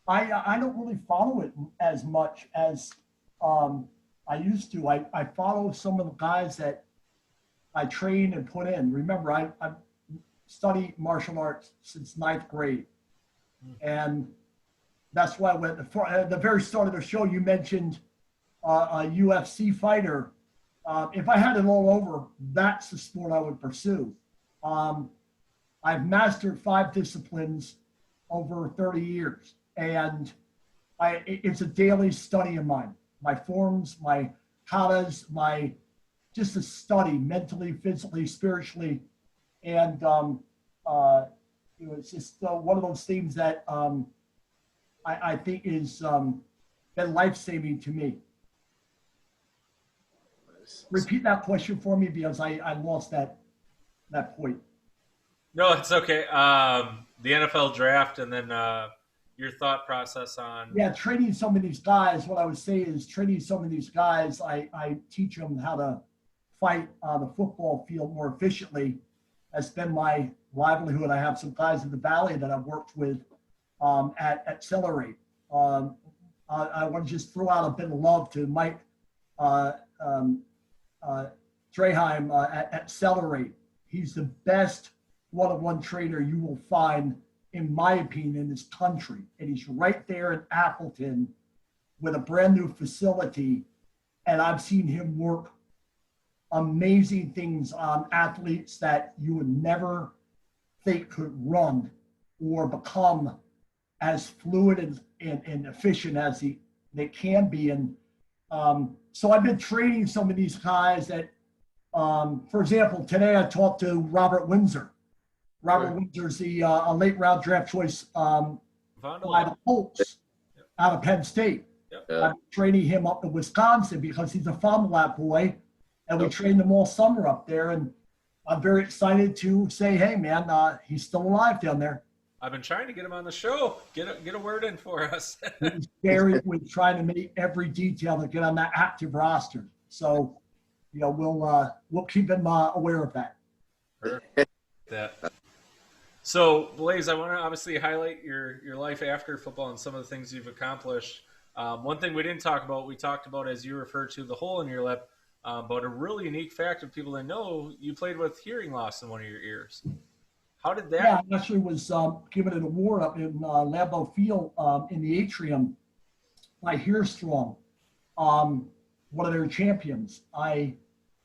I don't really follow it as much as I used to. I follow some of the guys that I train and put in. Remember, I studied martial arts since ninth grade. And that's why at the very start of the show, you mentioned a UFC fighter. If I had it all over, that's the sport I would pursue. I've mastered 5 disciplines over 30 years. And it's a daily study of mine. My forms, my katas, just a study mentally, physically, spiritually. And it's just one of those things that I think is been life-saving to me. Repeat that question for me because I lost that point. No, it's okay. The NFL draft and then your thought process on... Yeah, training some of these guys, what I would say is training some of these guys, I teach them how to fight on the football field more efficiently. That's been my livelihood. I have some guys in the Valley that I've worked with at Accelerate. I want to just throw out a bit of love to Mike Draheim at Accelerate. He's the best one-on-one trainer you will find, in my opinion, in this country. And he's right there in Appleton with a brand new facility. And I've seen him work amazing things on athletes that you would never think could run or become as fluid and efficient as they can be. And so I've been training some of these guys that, for example, today I talked to Robert Windsor. Robert Windsor's a late round draft choice by the Colts out of Penn State. I'm training him up in Wisconsin because he's a Fond du Lac boy, and we trained him all summer up there. And I'm very excited to say, hey, man, he's still alive down there. I've been trying to get him on the show. Get a word in for us. He's very with trying to make every detail to get on that active roster. So, we'll keep him aware of that. Perfect. So, Blaise, I want to obviously highlight your life after football and some of the things you've accomplished. One thing we didn't talk about, we talked about, as you referred to, the hole in your lip, but a really unique fact of people that know, you played with hearing loss in one of your ears. How did that? Yeah, I actually was given an award up in Lambeau Field in the atrium by Hear Strong, one of their champions.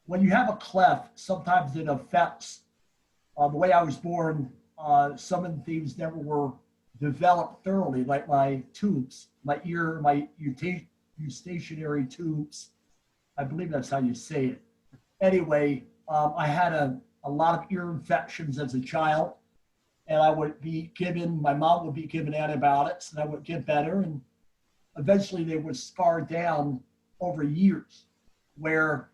When you have a cleft, sometimes it affects the way I was born. Some of the things never were developed thoroughly, like my tubes, my eustationary tubes. I believe that's how you say it. Anyway, I had a lot of ear infections as a child, and my mom would be given antibiotics, and I would get better, and eventually they would scar down over years, where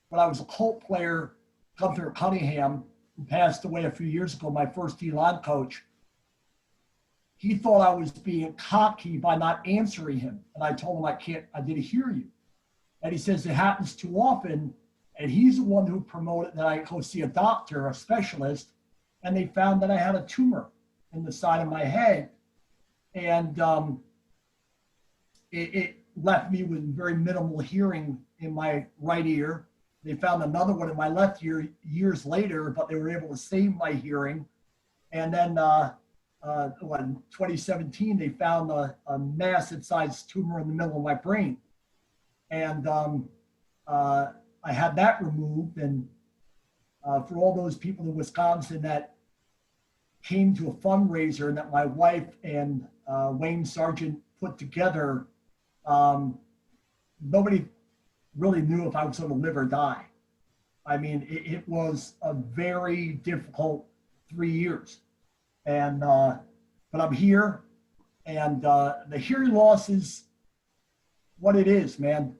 when I was a Colt player, Gunther Cunningham, who passed away a few years ago, my first D-line coach, he thought I was being cocky by not answering him. And I told him, I didn't hear you. And he says, it happens too often. And he's the one who promoted that I go see a doctor, a specialist, and they found that I had a tumor in the side of my head. And it left me with very minimal hearing in my right ear. They found another one in my left ear years later, but they were able to save my hearing. And then in 2017, they found a massive sized tumor in the middle of my brain. And I had that removed. And for all those people in Wisconsin that came to a fundraiser and that my wife and Wayne Sargent put together, nobody really knew if I was going to live or die. I mean, it was a very difficult 3 years. And, but I'm here, and the hearing loss is what it is, man.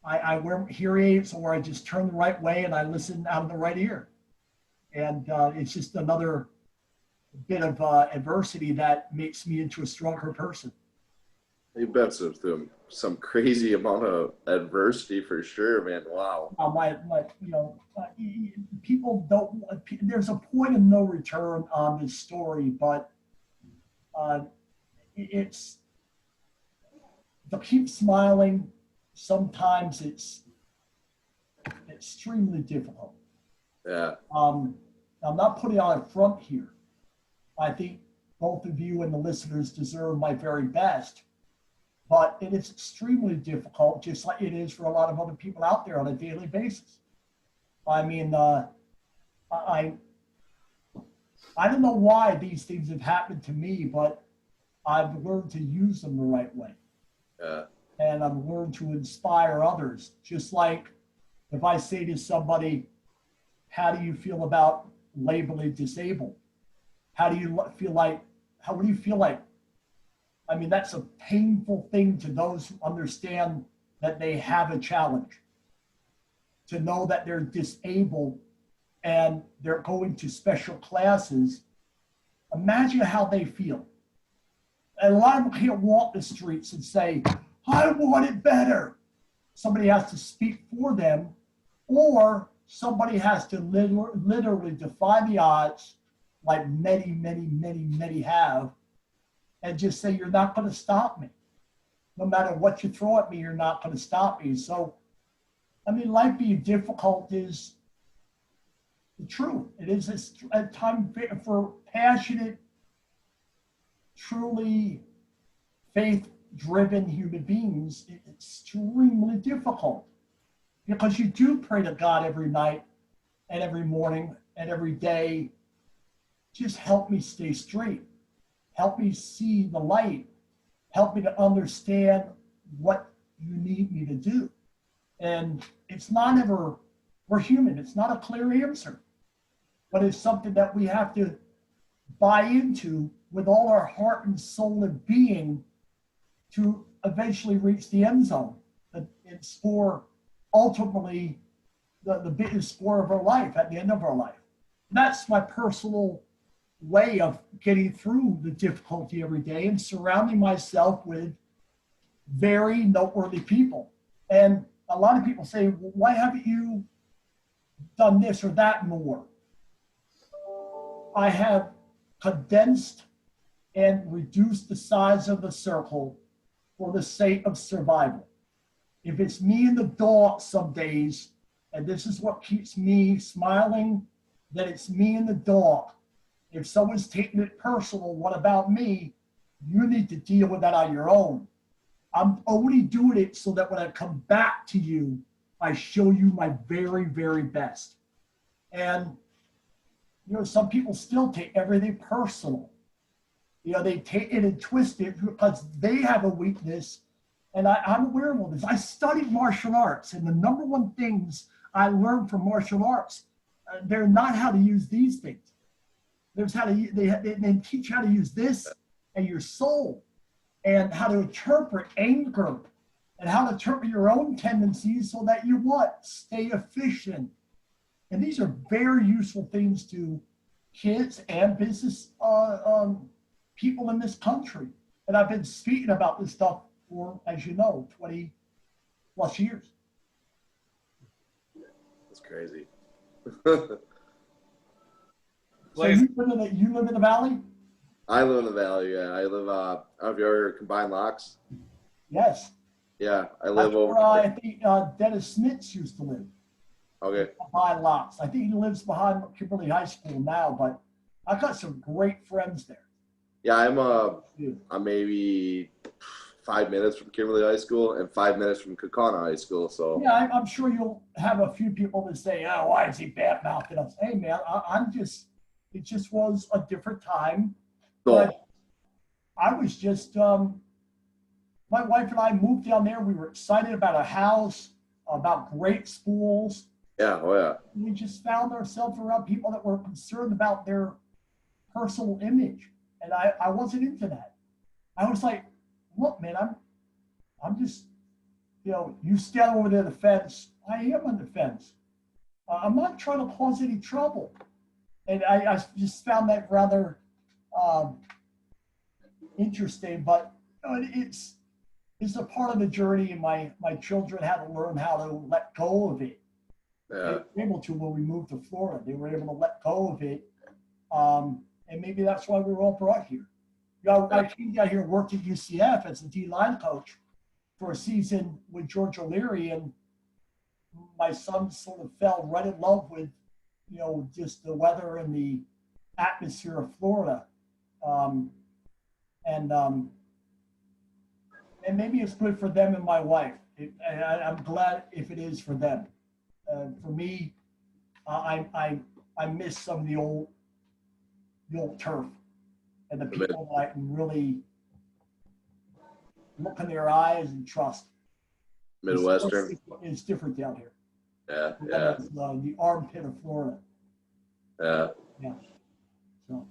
I wear hearing aids, or I just turn the right way and I listen out of the right ear. And it's just another bit of adversity that makes me into a stronger person. You've been through some crazy amount of adversity for sure, man. Wow. People don't. There's a point of no return on this story, but it's to keep smiling. Sometimes it's extremely difficult. Yeah. I'm not putting on a front here. I think both of you and the listeners deserve my very best. But it is extremely difficult, just like it is for a lot of other people out there on a daily basis. I mean, I don't know why these things have happened to me, but I've learned to use them the right way. Yeah. And I've learned to inspire others. Just like if I say to somebody, how do you feel about labeling disabled? What do you feel like? I mean, that's a painful thing to those who understand that they have a challenge. To know that they're disabled and they're going to special classes, imagine how they feel. And a lot of them can't walk the streets and say, I want it better. Somebody has to speak for them, or somebody has to literally defy the odds, like many have, and just say, you're not going to stop me. No matter what you throw at me, you're not going to stop me. So, I mean, life being difficult is the truth. It is a time for passionate, truly faith-driven human beings. It's extremely difficult because you do pray to God every night and every morning and every day. Just help me stay straight. Help me see the light. Help me to understand what you need me to do. And it's not ever, we're human. It's not a clear answer, but it's something that we have to buy into with all our heart and soul and being to eventually reach the end zone and score ultimately the biggest score of our life at the end of our life. That's my personal way of getting through the difficulty every day and surrounding myself with very noteworthy people. And a lot of people say, well, why haven't you done this or that more? I have condensed and reduced the size of the circle for the sake of survival. If it's me and the dog some days, and this is what keeps me smiling, then it's me and the dog. If someone's taking it personal, what about me? You need to deal with that on your own. I'm only doing it so that when I come back to you, I show you my very, very best. And, some people still take everything personal. They take it and twist it because they have a weakness. And I'm aware of all this. I studied martial arts, and the number one things I learned from martial arts, they're not how to use these things. There's how to, they teach how to use this and your soul, and how to interpret anger, and how to interpret your own tendencies so that you stay efficient. And these are very useful things to kids and business people in this country. And I've been speaking about this stuff for, as you know, 20 plus years. That's crazy. So you live in the valley? I live in the valley. Yeah, I live. I don't know if you ever heard of Combined Locks. Yes. Yeah, I That's live over. where I think Dennis Smits used to live. Okay. Behind Locks. I think he lives behind Kimberly High School now, but I've got some great friends there. Yeah, I'm maybe 5 minutes from Kimberly High School and 5 minutes from Kaukauna High School. So yeah, I'm sure you'll have a few people that say, "Oh, why is he bad mouthing us?" Hey, man, I'm just. It just was a different time. But I was just. My wife and I moved down there. We were excited about a house, about great schools. yeah, oh yeah. We just found ourselves around people that were concerned about their personal image, and I wasn't into that. I was like, look, man, I'm just, you stand over there the fence. I am on the fence. I'm not trying to cause any trouble, and I just found that rather interesting. But it's a part of the journey, and my children had to learn how to let go of it. Yeah. They were able to when we moved to Florida. They were able to let go of it. And maybe that's why we were all brought here. I came down here and worked at UCF as a D-line coach for a season with George O'Leary, and my son sort of fell right in love with, just the weather and the atmosphere of Florida. And maybe it's good for them and my wife. I'm glad if it is for them. For me, I miss some of the old turf and the people that I can really look in their eyes and trust. Midwestern. It's different down here. Yeah, yeah. It's, the armpit of Florida. Yeah. Yeah. So.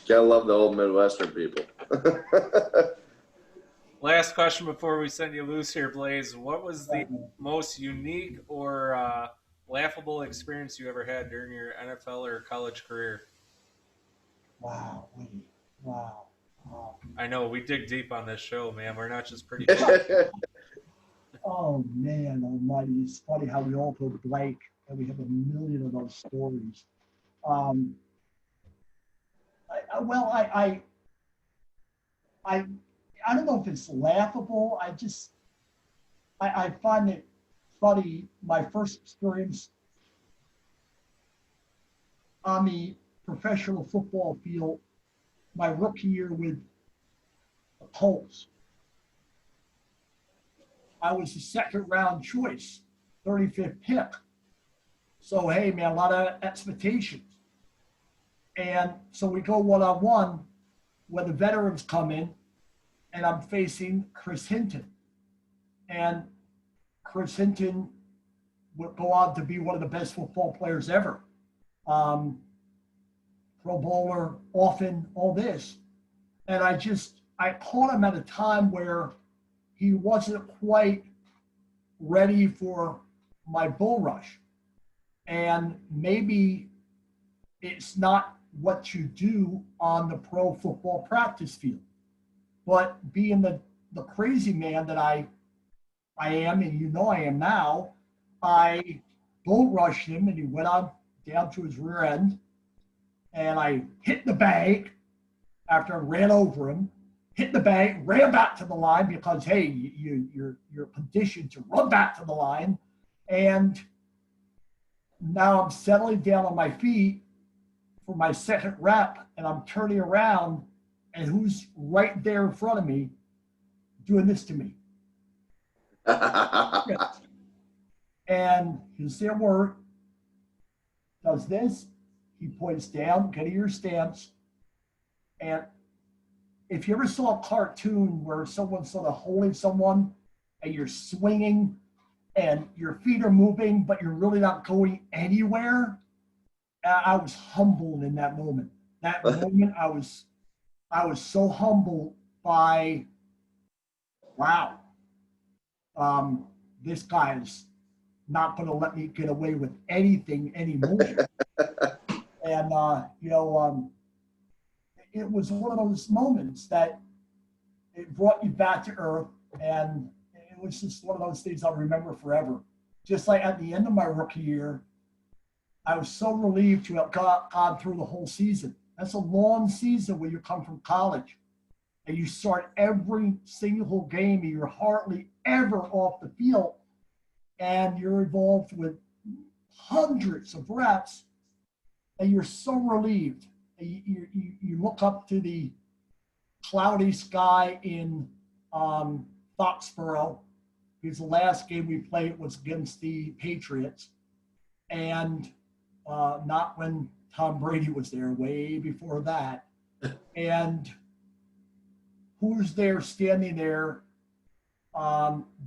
Gotta love the old Midwestern people. Last question before we send you loose here, Blaise. What was the most unique or laughable experience you ever had during your NFL or college career? Wow. Wow. I know we dig deep on this show, man. We're not just pretty. Oh, man almighty. It's funny how we all go blank and we have a million of those stories. I don't know if it's laughable. I find it funny. My first experience on the professional football field, my rookie year with the Colts. I was the second round choice, 35th pick. So, hey, man, a lot of expectations. And so we go one-on-one where the veterans come in, and I'm facing Chris Hinton. And Chris Hinton would go on to be one of the best football players ever. Pro bowler, often, all this. And I caught him at a time where he wasn't quite ready for my bull rush. And maybe it's not what you do on the pro football practice field. But being the crazy man that I am, and I am now, I bull rushed him, and he went on down to his rear end, and I hit the bank after I ran over him, hit the bank, ran back to the line because, hey, you're conditioned to run back to the line, and now I'm settling down on my feet for my second rep, and I'm turning around, and who's right there in front of me doing this to me? And his there word does this. He points down, get your stance. And if you ever saw a cartoon where someone's sort of holding someone and you're swinging and your feet are moving, but you're really not going anywhere, I was humbled in that moment. That moment, I was so humbled by, wow, this guy's not going to let me get away with anything anymore. And, it was one of those moments that it brought you back to earth. And it was just one of those things I'll remember forever. Just like at the end of my rookie year, I was so relieved to have gone through the whole season. That's a long season when you come from college and you start every single game and you're hardly ever off the field and you're involved with hundreds of reps and you're so relieved. You look up to the cloudy sky in Foxborough, because the last game we played was against the Patriots, and not when Tom Brady was there, way before that. And who's there standing there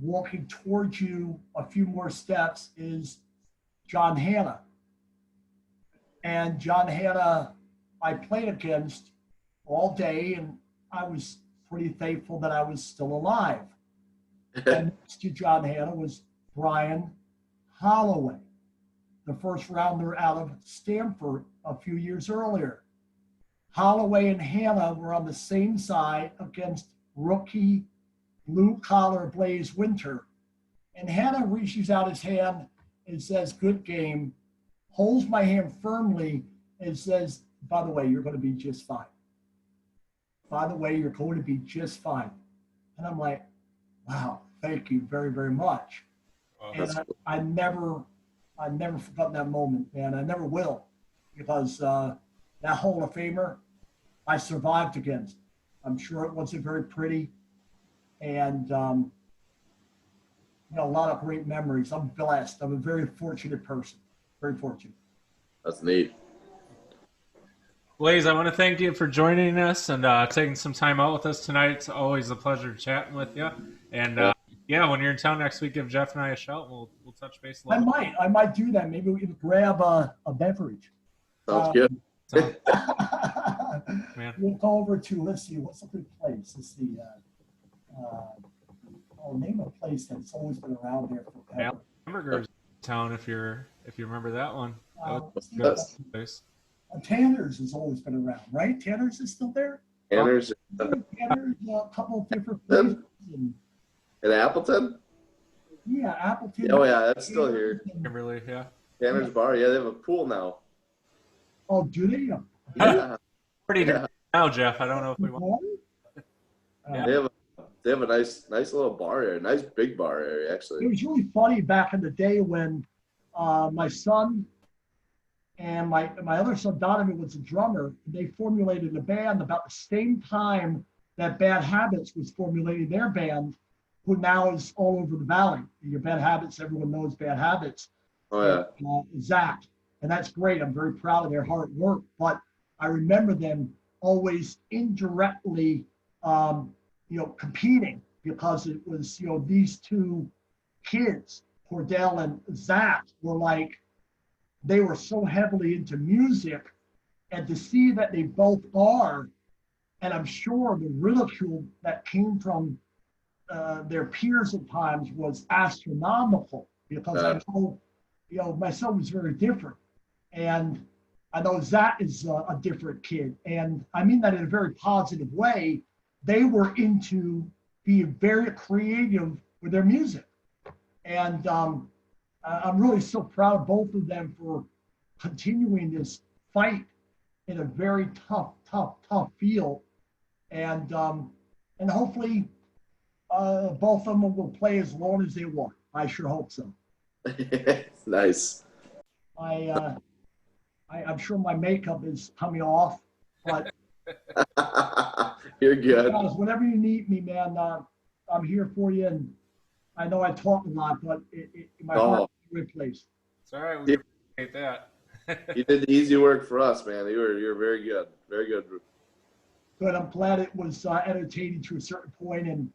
walking towards you a few more steps is John Hanna. And John Hanna, I played against all day, and I was pretty thankful that I was still alive. And next to John Hanna was Brian Holloway, the first rounder out of Stanford a few years earlier. Holloway and Hanna were on the same side against rookie blue-collar Blaise Winter. And Hanna reaches out his hand and says, "Good game," holds my hand firmly and says, "By the way, you're going to be just fine. By the way, you're going to be just fine." And I'm like, wow, thank you very, very much. Wow, and I never forgot that moment, man. I never will, because that Hall of Famer I survived against. I'm sure it wasn't very pretty, and a lot of great memories. I'm blessed. I'm a very fortunate person. Very fortunate. That's neat. Blaise, I want to thank you for joining us and taking some time out with us tonight. It's always a pleasure chatting with you. And when you're in town next week, give Jeff and I a shout. We'll touch base a little. I might do that. Maybe we can grab a beverage. Sounds good. Man. We'll go over to, let's see, what's a good place? Let's see. Name a place that's always been around there forever. Hamburgers town, if you remember that one. That was a Yes. good place. Tanner's has always been around, right? Tanner's is still there? Tanner's Tanner's, a couple of different places. And, in Appleton? yeah, Appleton. Oh, yeah, that's still here. Kimberly, yeah. Tanner's Bar. Yeah, they have a pool now. Oh, do they? Yeah. Pretty Yeah. now, Jeff. I don't know if we want. They have a nice little bar area, nice big bar area, It actually. was really funny back in the day when my son and my other son, Donovan, was a drummer. They formulated a band about the same time that Bad Habits was formulating their band, who now is all over the valley. Your Bad Habits, everyone knows Bad Habits. Oh, yeah. Zach. And that's great. I'm very proud of their hard work. But I remember them always indirectly, competing, because it was, these two kids, Cordell and Zach, were like, they were so heavily into music, and to see that they both are, and I'm sure the ridicule that came from their peers at times was astronomical, because I know, my son was very different, and I know Zach is a different kid, and I mean that in a very positive way. They were into being very creative with their music, and I'm really so proud of both of them for continuing this fight in a very tough field, and hopefully both of them will play as long as they want. I sure hope so. Nice. I'm sure my makeup is coming off, but You're good. guys, whenever you need me, man, I'm here for you. And I know I talk a lot, but my heart is in a good place. It's all right. We appreciate that. You did the easy work for us, man. You're very good. Very good. Good. I'm glad it was entertaining to a certain point, and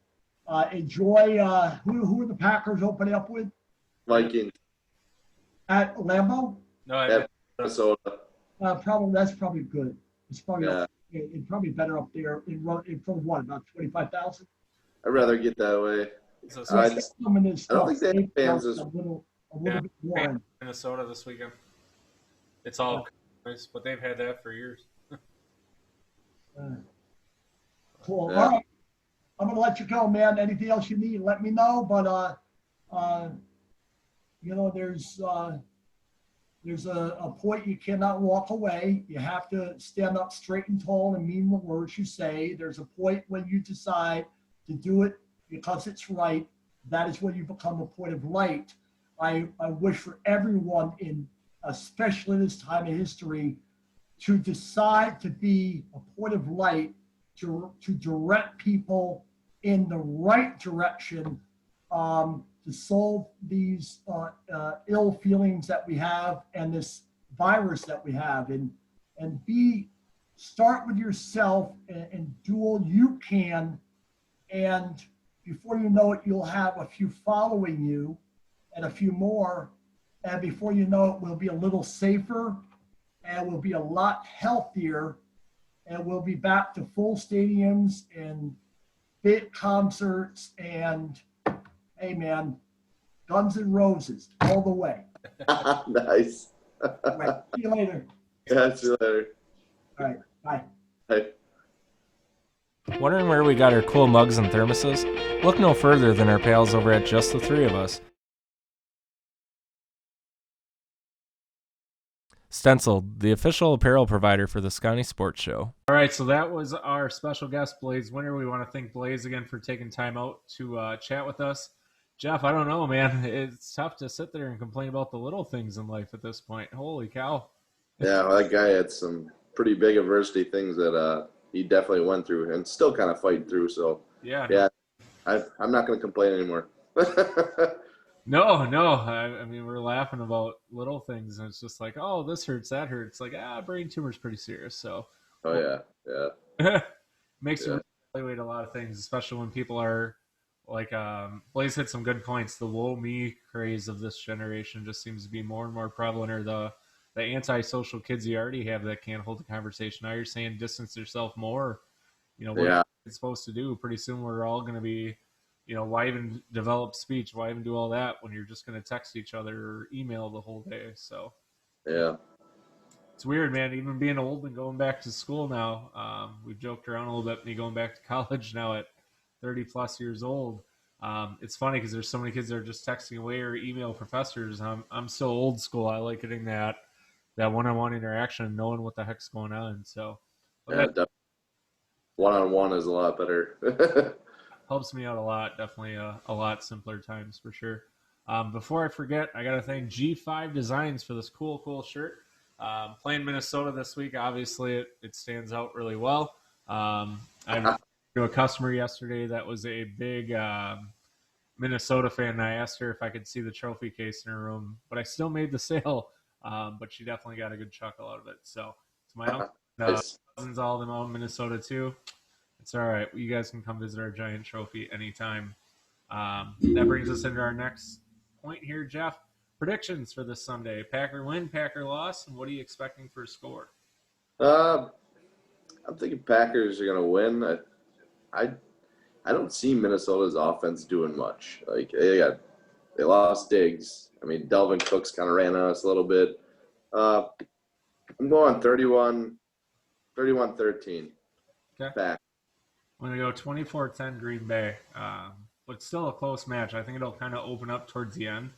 enjoy. Who are the Packers opening up with? Vikings At Lambeau? No, at Minnesota. That's probably good. It's probably Yeah. it's probably better up there in front of what, about 25,000? I'd rather get that way. so I it's just- Some of this I don't stuff, think they have fans a this- little Yeah. bit more. Minnesota this weekend. It's all Nice, but they've had that for years. Cool. Yeah. All right. I'm going to let you go, man. Anything else you need, let me know. But, there's a point you cannot walk away. You have to stand up straight and tall and mean the words you say. There's a point when you decide to do it because it's right. That is when you become a point of light. I wish for everyone, especially this time of history, to decide to be a point of light, to direct people in the right direction, to solve these ill feelings that we have and this virus that we have, and start with yourself and do all you can, and before you know it, you'll have a few following you and a few more, and before you know it, we'll be a little safer and we'll be a lot healthier, and we'll be back to full stadiums and big concerts and, hey man, Guns N' Roses all the way. Nice. All right, see you later. Yeah, see you later. All right, bye. Hey. Wondering where we got our cool mugs and thermoses? Look no further than our pals over at Just the Three of Us. Stenciled, the official apparel provider for the Sconni Sports Show. All right, so that was our special guest, Blaise Winter. We want to thank Blaise again for taking time out to chat with us. Jeff, I don't know, man. It's tough to sit there and complain about the little things in life at this point. Holy cow. Yeah, well, that guy had some pretty big adversity things that he definitely went through and still kind of fighting through. So, Yeah. I'm not going to complain anymore. No. I mean, we're laughing about little things, and it's just like, oh, this hurts, that hurts. Like, brain tumor's pretty serious. So, Oh, yeah. makes you evaluate a lot of things, especially when people are like, Blaise hit some good points. The woe me craze of this generation just seems to be more and more prevalent, or the antisocial kids you already have that can't hold a conversation. Now you're saying distance yourself more. What it's supposed to do. Pretty soon we're all going to be, why even develop speech? Why even do all that when you're just going to text each other or email the whole day? So, Yeah. it's weird, man. Even being old and going back to school now, we've joked around a little bit. Me going back to college now at 30 plus years old. It's funny because there's so many kids that are just texting away or email professors. I'm so old school. I like getting that one-on-one interaction, knowing what the heck's going on. So, Yeah, one-on-one is a lot better. helps me out a lot. Definitely a lot simpler times for sure. Before I forget, I got to thank G5 Designs for this cool shirt. Playing Minnesota this week, obviously it stands out really well. I to a customer yesterday that was a big Minnesota fan, and I asked her if I could see the trophy case in her room, but I still made the sale. But she definitely got a good chuckle out of it. So it's my uncle, Nice. cousins, all of them out in Minnesota too. It's all right. You guys can come visit our giant trophy anytime. That brings us into our next point here, Jeff. Predictions for this Sunday: Packer win, Packer loss, and what are you expecting for a score? I'm thinking Packers are gonna win. I don't see Minnesota's offense doing much. Like they lost Diggs. I mean, Delvin Cook's kind of ran on us a little bit. I'm going 31-13. Okay. Pack. I'm going to go 24-10 Green Bay, but still a close match. I think it'll kind of open up towards the end.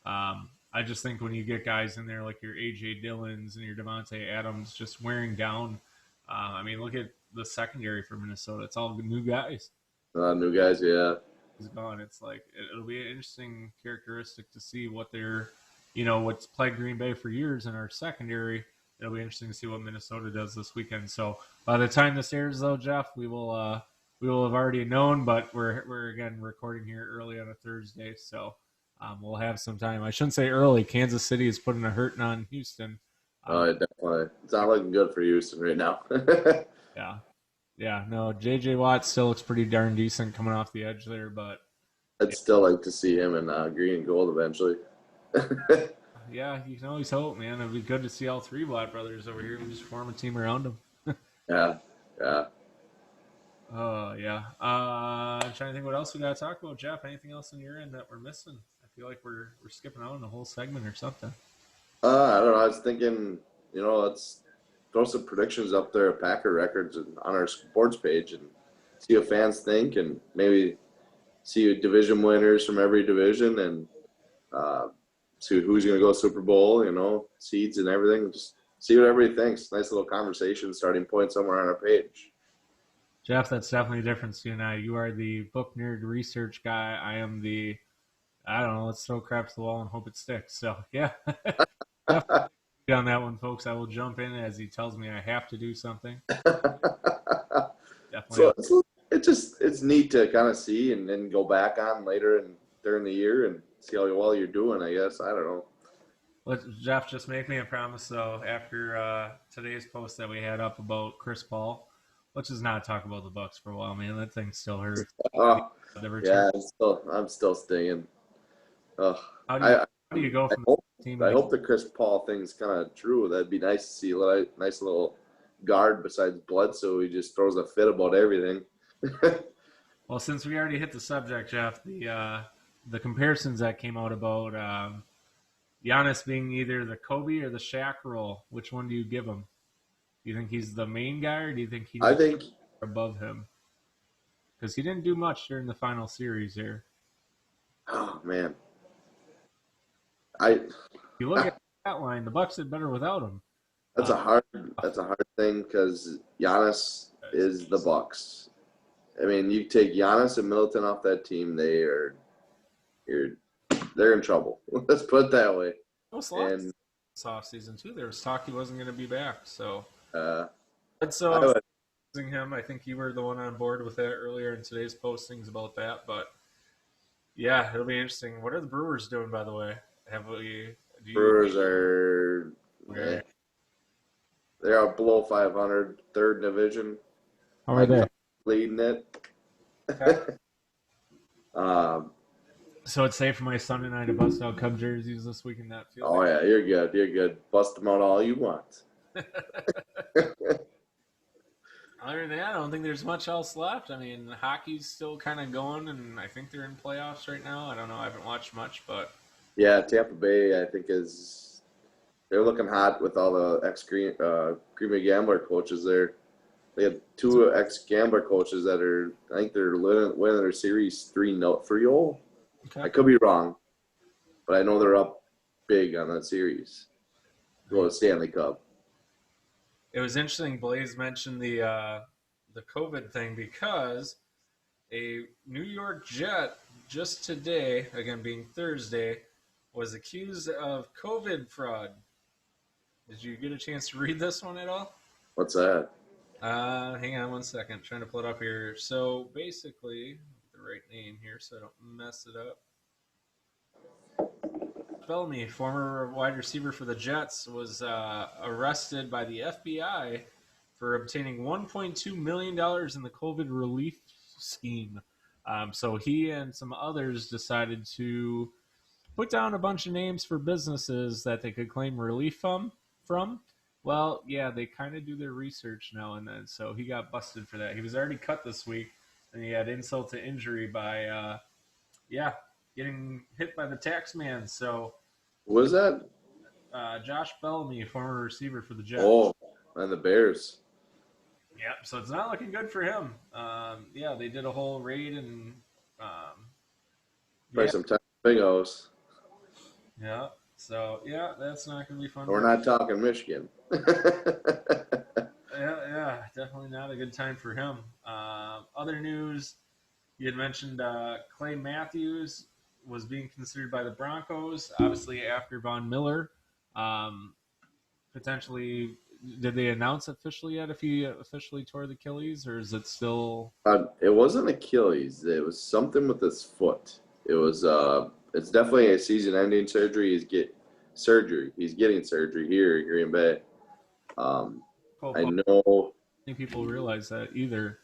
I just think when you get guys in there like your A.J. Dillons and your Devontae Adams just wearing down, I mean, look at the secondary for Minnesota. It's all new guys. New guys, yeah. He's gone. It's like it'll be an interesting characteristic to see what they're, what's plagued Green Bay for years in our secondary. It'll be interesting to see what Minnesota does this weekend. So by the time this airs, though, Jeff, we will have already known. But we're again recording here early on a Thursday, so we'll have some time. I shouldn't say early. Kansas City is putting a hurting on Houston. Definitely. It's not looking good for Houston right now. Yeah. No, J.J. Watt still looks pretty darn decent coming off the edge there, but I'd still like to see him in green and gold eventually. yeah, you can always hope, man. It'd be good to see all three Blatt brothers over here and just form a team around them. Yeah. Oh, yeah. I'm trying to think what else we got to talk about, Jeff. Anything else on your end that we're missing? I feel like we're skipping out on the whole segment or something. I don't know. I was thinking, let's throw some predictions up there at Packer Records and on our sports page and see what fans think, and maybe see division winners from every division, and see who's going to go Super Bowl, seeds and everything. Just see what everybody thinks. Nice little conversation starting point somewhere on our page. Jeff, that's definitely a difference to you and I. You are the book nerd research guy. I am I don't know, let's throw crap to the wall and hope it sticks. So, yeah, definitely on that one, folks. I will jump in as he tells me I have to do something. Definitely. So it's neat to kind of see and then go back on later and during the year and see how well you're doing, I guess. I don't know. Jeff, just make me a promise, though, after today's post that we had up about Chris Paul. Let's just not talk about the Bucks for a while, man. That thing still hurts. Yeah, I'm still staying. How do you go from the team? I hope the Chris Paul thing's kind of true. That'd be nice to see a nice little guard besides Bledsoe. He just throws a fit about everything. Well, since we already hit the subject, Jeff, the comparisons that came out about Giannis being either the Kobe or the Shaq role, which one do you give him? Do you think he's the main guy, or do you think he's above him? Because he didn't do much during the final series here. Oh man, you look at that line, the Bucks did better without him. That's a hard thing because Giannis is the Bucks. I mean, you take Giannis and Middleton off that team, they're in trouble. Let's put it that way. And this offseason too, there was talk he wasn't going to be back. So, him. I think you were the one on board with that earlier in today's postings about that. But yeah, it'll be interesting. What are the Brewers doing, by the way? Brewers are they're below 500, third division. How are they? Leading it. Okay. So it's safe for my son and I to bust out Cub jerseys this week in that field. Oh yeah, you're good. You're good. Bust them out all you want. Other than that, I don't think there's much else left. I mean, hockey's still kind of going, and I think they're in playoffs right now. I don't know. I haven't watched much, but yeah, Tampa Bay, I think they're looking hot with all the ex-Green Bay Gambler coaches there. They had two ex-Gambler coaches that I think they're winning their series 3-0. Okay. I could be wrong, but I know they're up big on that series. Go to Stanley Cup. It was interesting. Blaise mentioned the COVID thing because a New York Jet just today, again being Thursday, was accused of COVID fraud. Did you get a chance to read this one at all? What's that? Hang on one second. Trying to pull it up here. So basically, the right name here so I don't mess it up. Bellamy, former wide receiver for the Jets, was arrested by the FBI for obtaining $1.2 million in the COVID relief scheme. So he and some others decided to put down a bunch of names for businesses that they could claim relief from. Well, yeah, they kind of do their research now and then. So he got busted for that. He was already cut this week, and he had insult to injury by, getting hit by the tax man. So who was that? Josh Bellamy, former receiver for the Jets. Oh, and the Bears. Yep. So it's not looking good for him. They did a whole raid and some time bingos. Yeah. So that's not going to be fun. We're not talking Michigan. Yeah, definitely not a good time for him. Other news, you had mentioned Clay Matthews was being considered by the Broncos, obviously after Von Miller. Potentially, did they announce officially yet if he officially tore the Achilles, or is it still? It wasn't Achilles. It was something with his foot. It was. It's definitely a season-ending surgery. He's getting surgery here in Green Bay. I know. I think people realize that either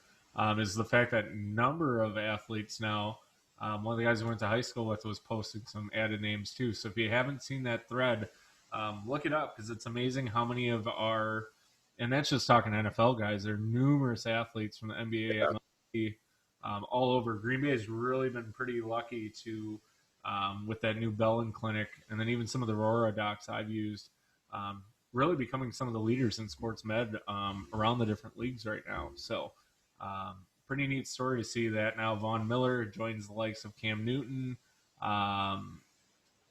is the fact that number of athletes now. One of the guys I went to high school with was posting some added names too. So if you haven't seen that thread, look it up because it's amazing how many of our, and that's just talking NFL guys. There are numerous athletes from the NBA, MLB, all over. Green Bay has really been pretty lucky to, with that new Bellin clinic, and then even some of the Aurora docs I've used. really becoming some of the leaders in sports med around the different leagues right now. So, pretty neat story to see that now Von Miller joins the likes of Cam Newton. Um,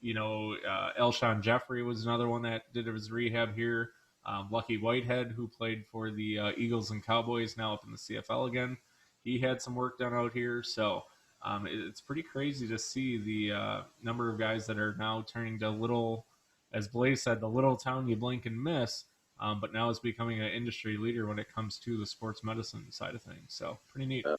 Elshon Jeffrey was another one that did his rehab here. Lucky Whitehead, who played for the Eagles and Cowboys, now up in the CFL again. He had some work done out here. So it's pretty crazy to see the number of guys that are now turning to little, as Blaise said, the little town you blink and miss. But now it's becoming an industry leader when it comes to the sports medicine side of things. So pretty neat. Yeah.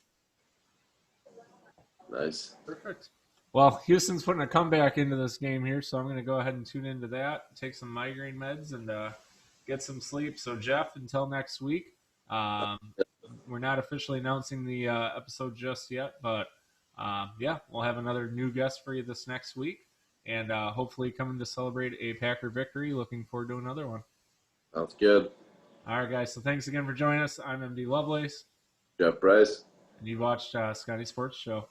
Nice. Perfect. Well, Houston's putting a comeback into this game here, so I'm going to go ahead and tune into that, take some migraine meds, and get some sleep. So, Jeff, until next week, we're not officially announcing the episode just yet, but we'll have another new guest for you this next week, and hopefully coming to celebrate a Packer victory. Looking forward to another one. Sounds good. All right, guys, so thanks again for joining us. I'm MD Lovelace. Jeff Bryce. And you've watched Sconni Sports Show.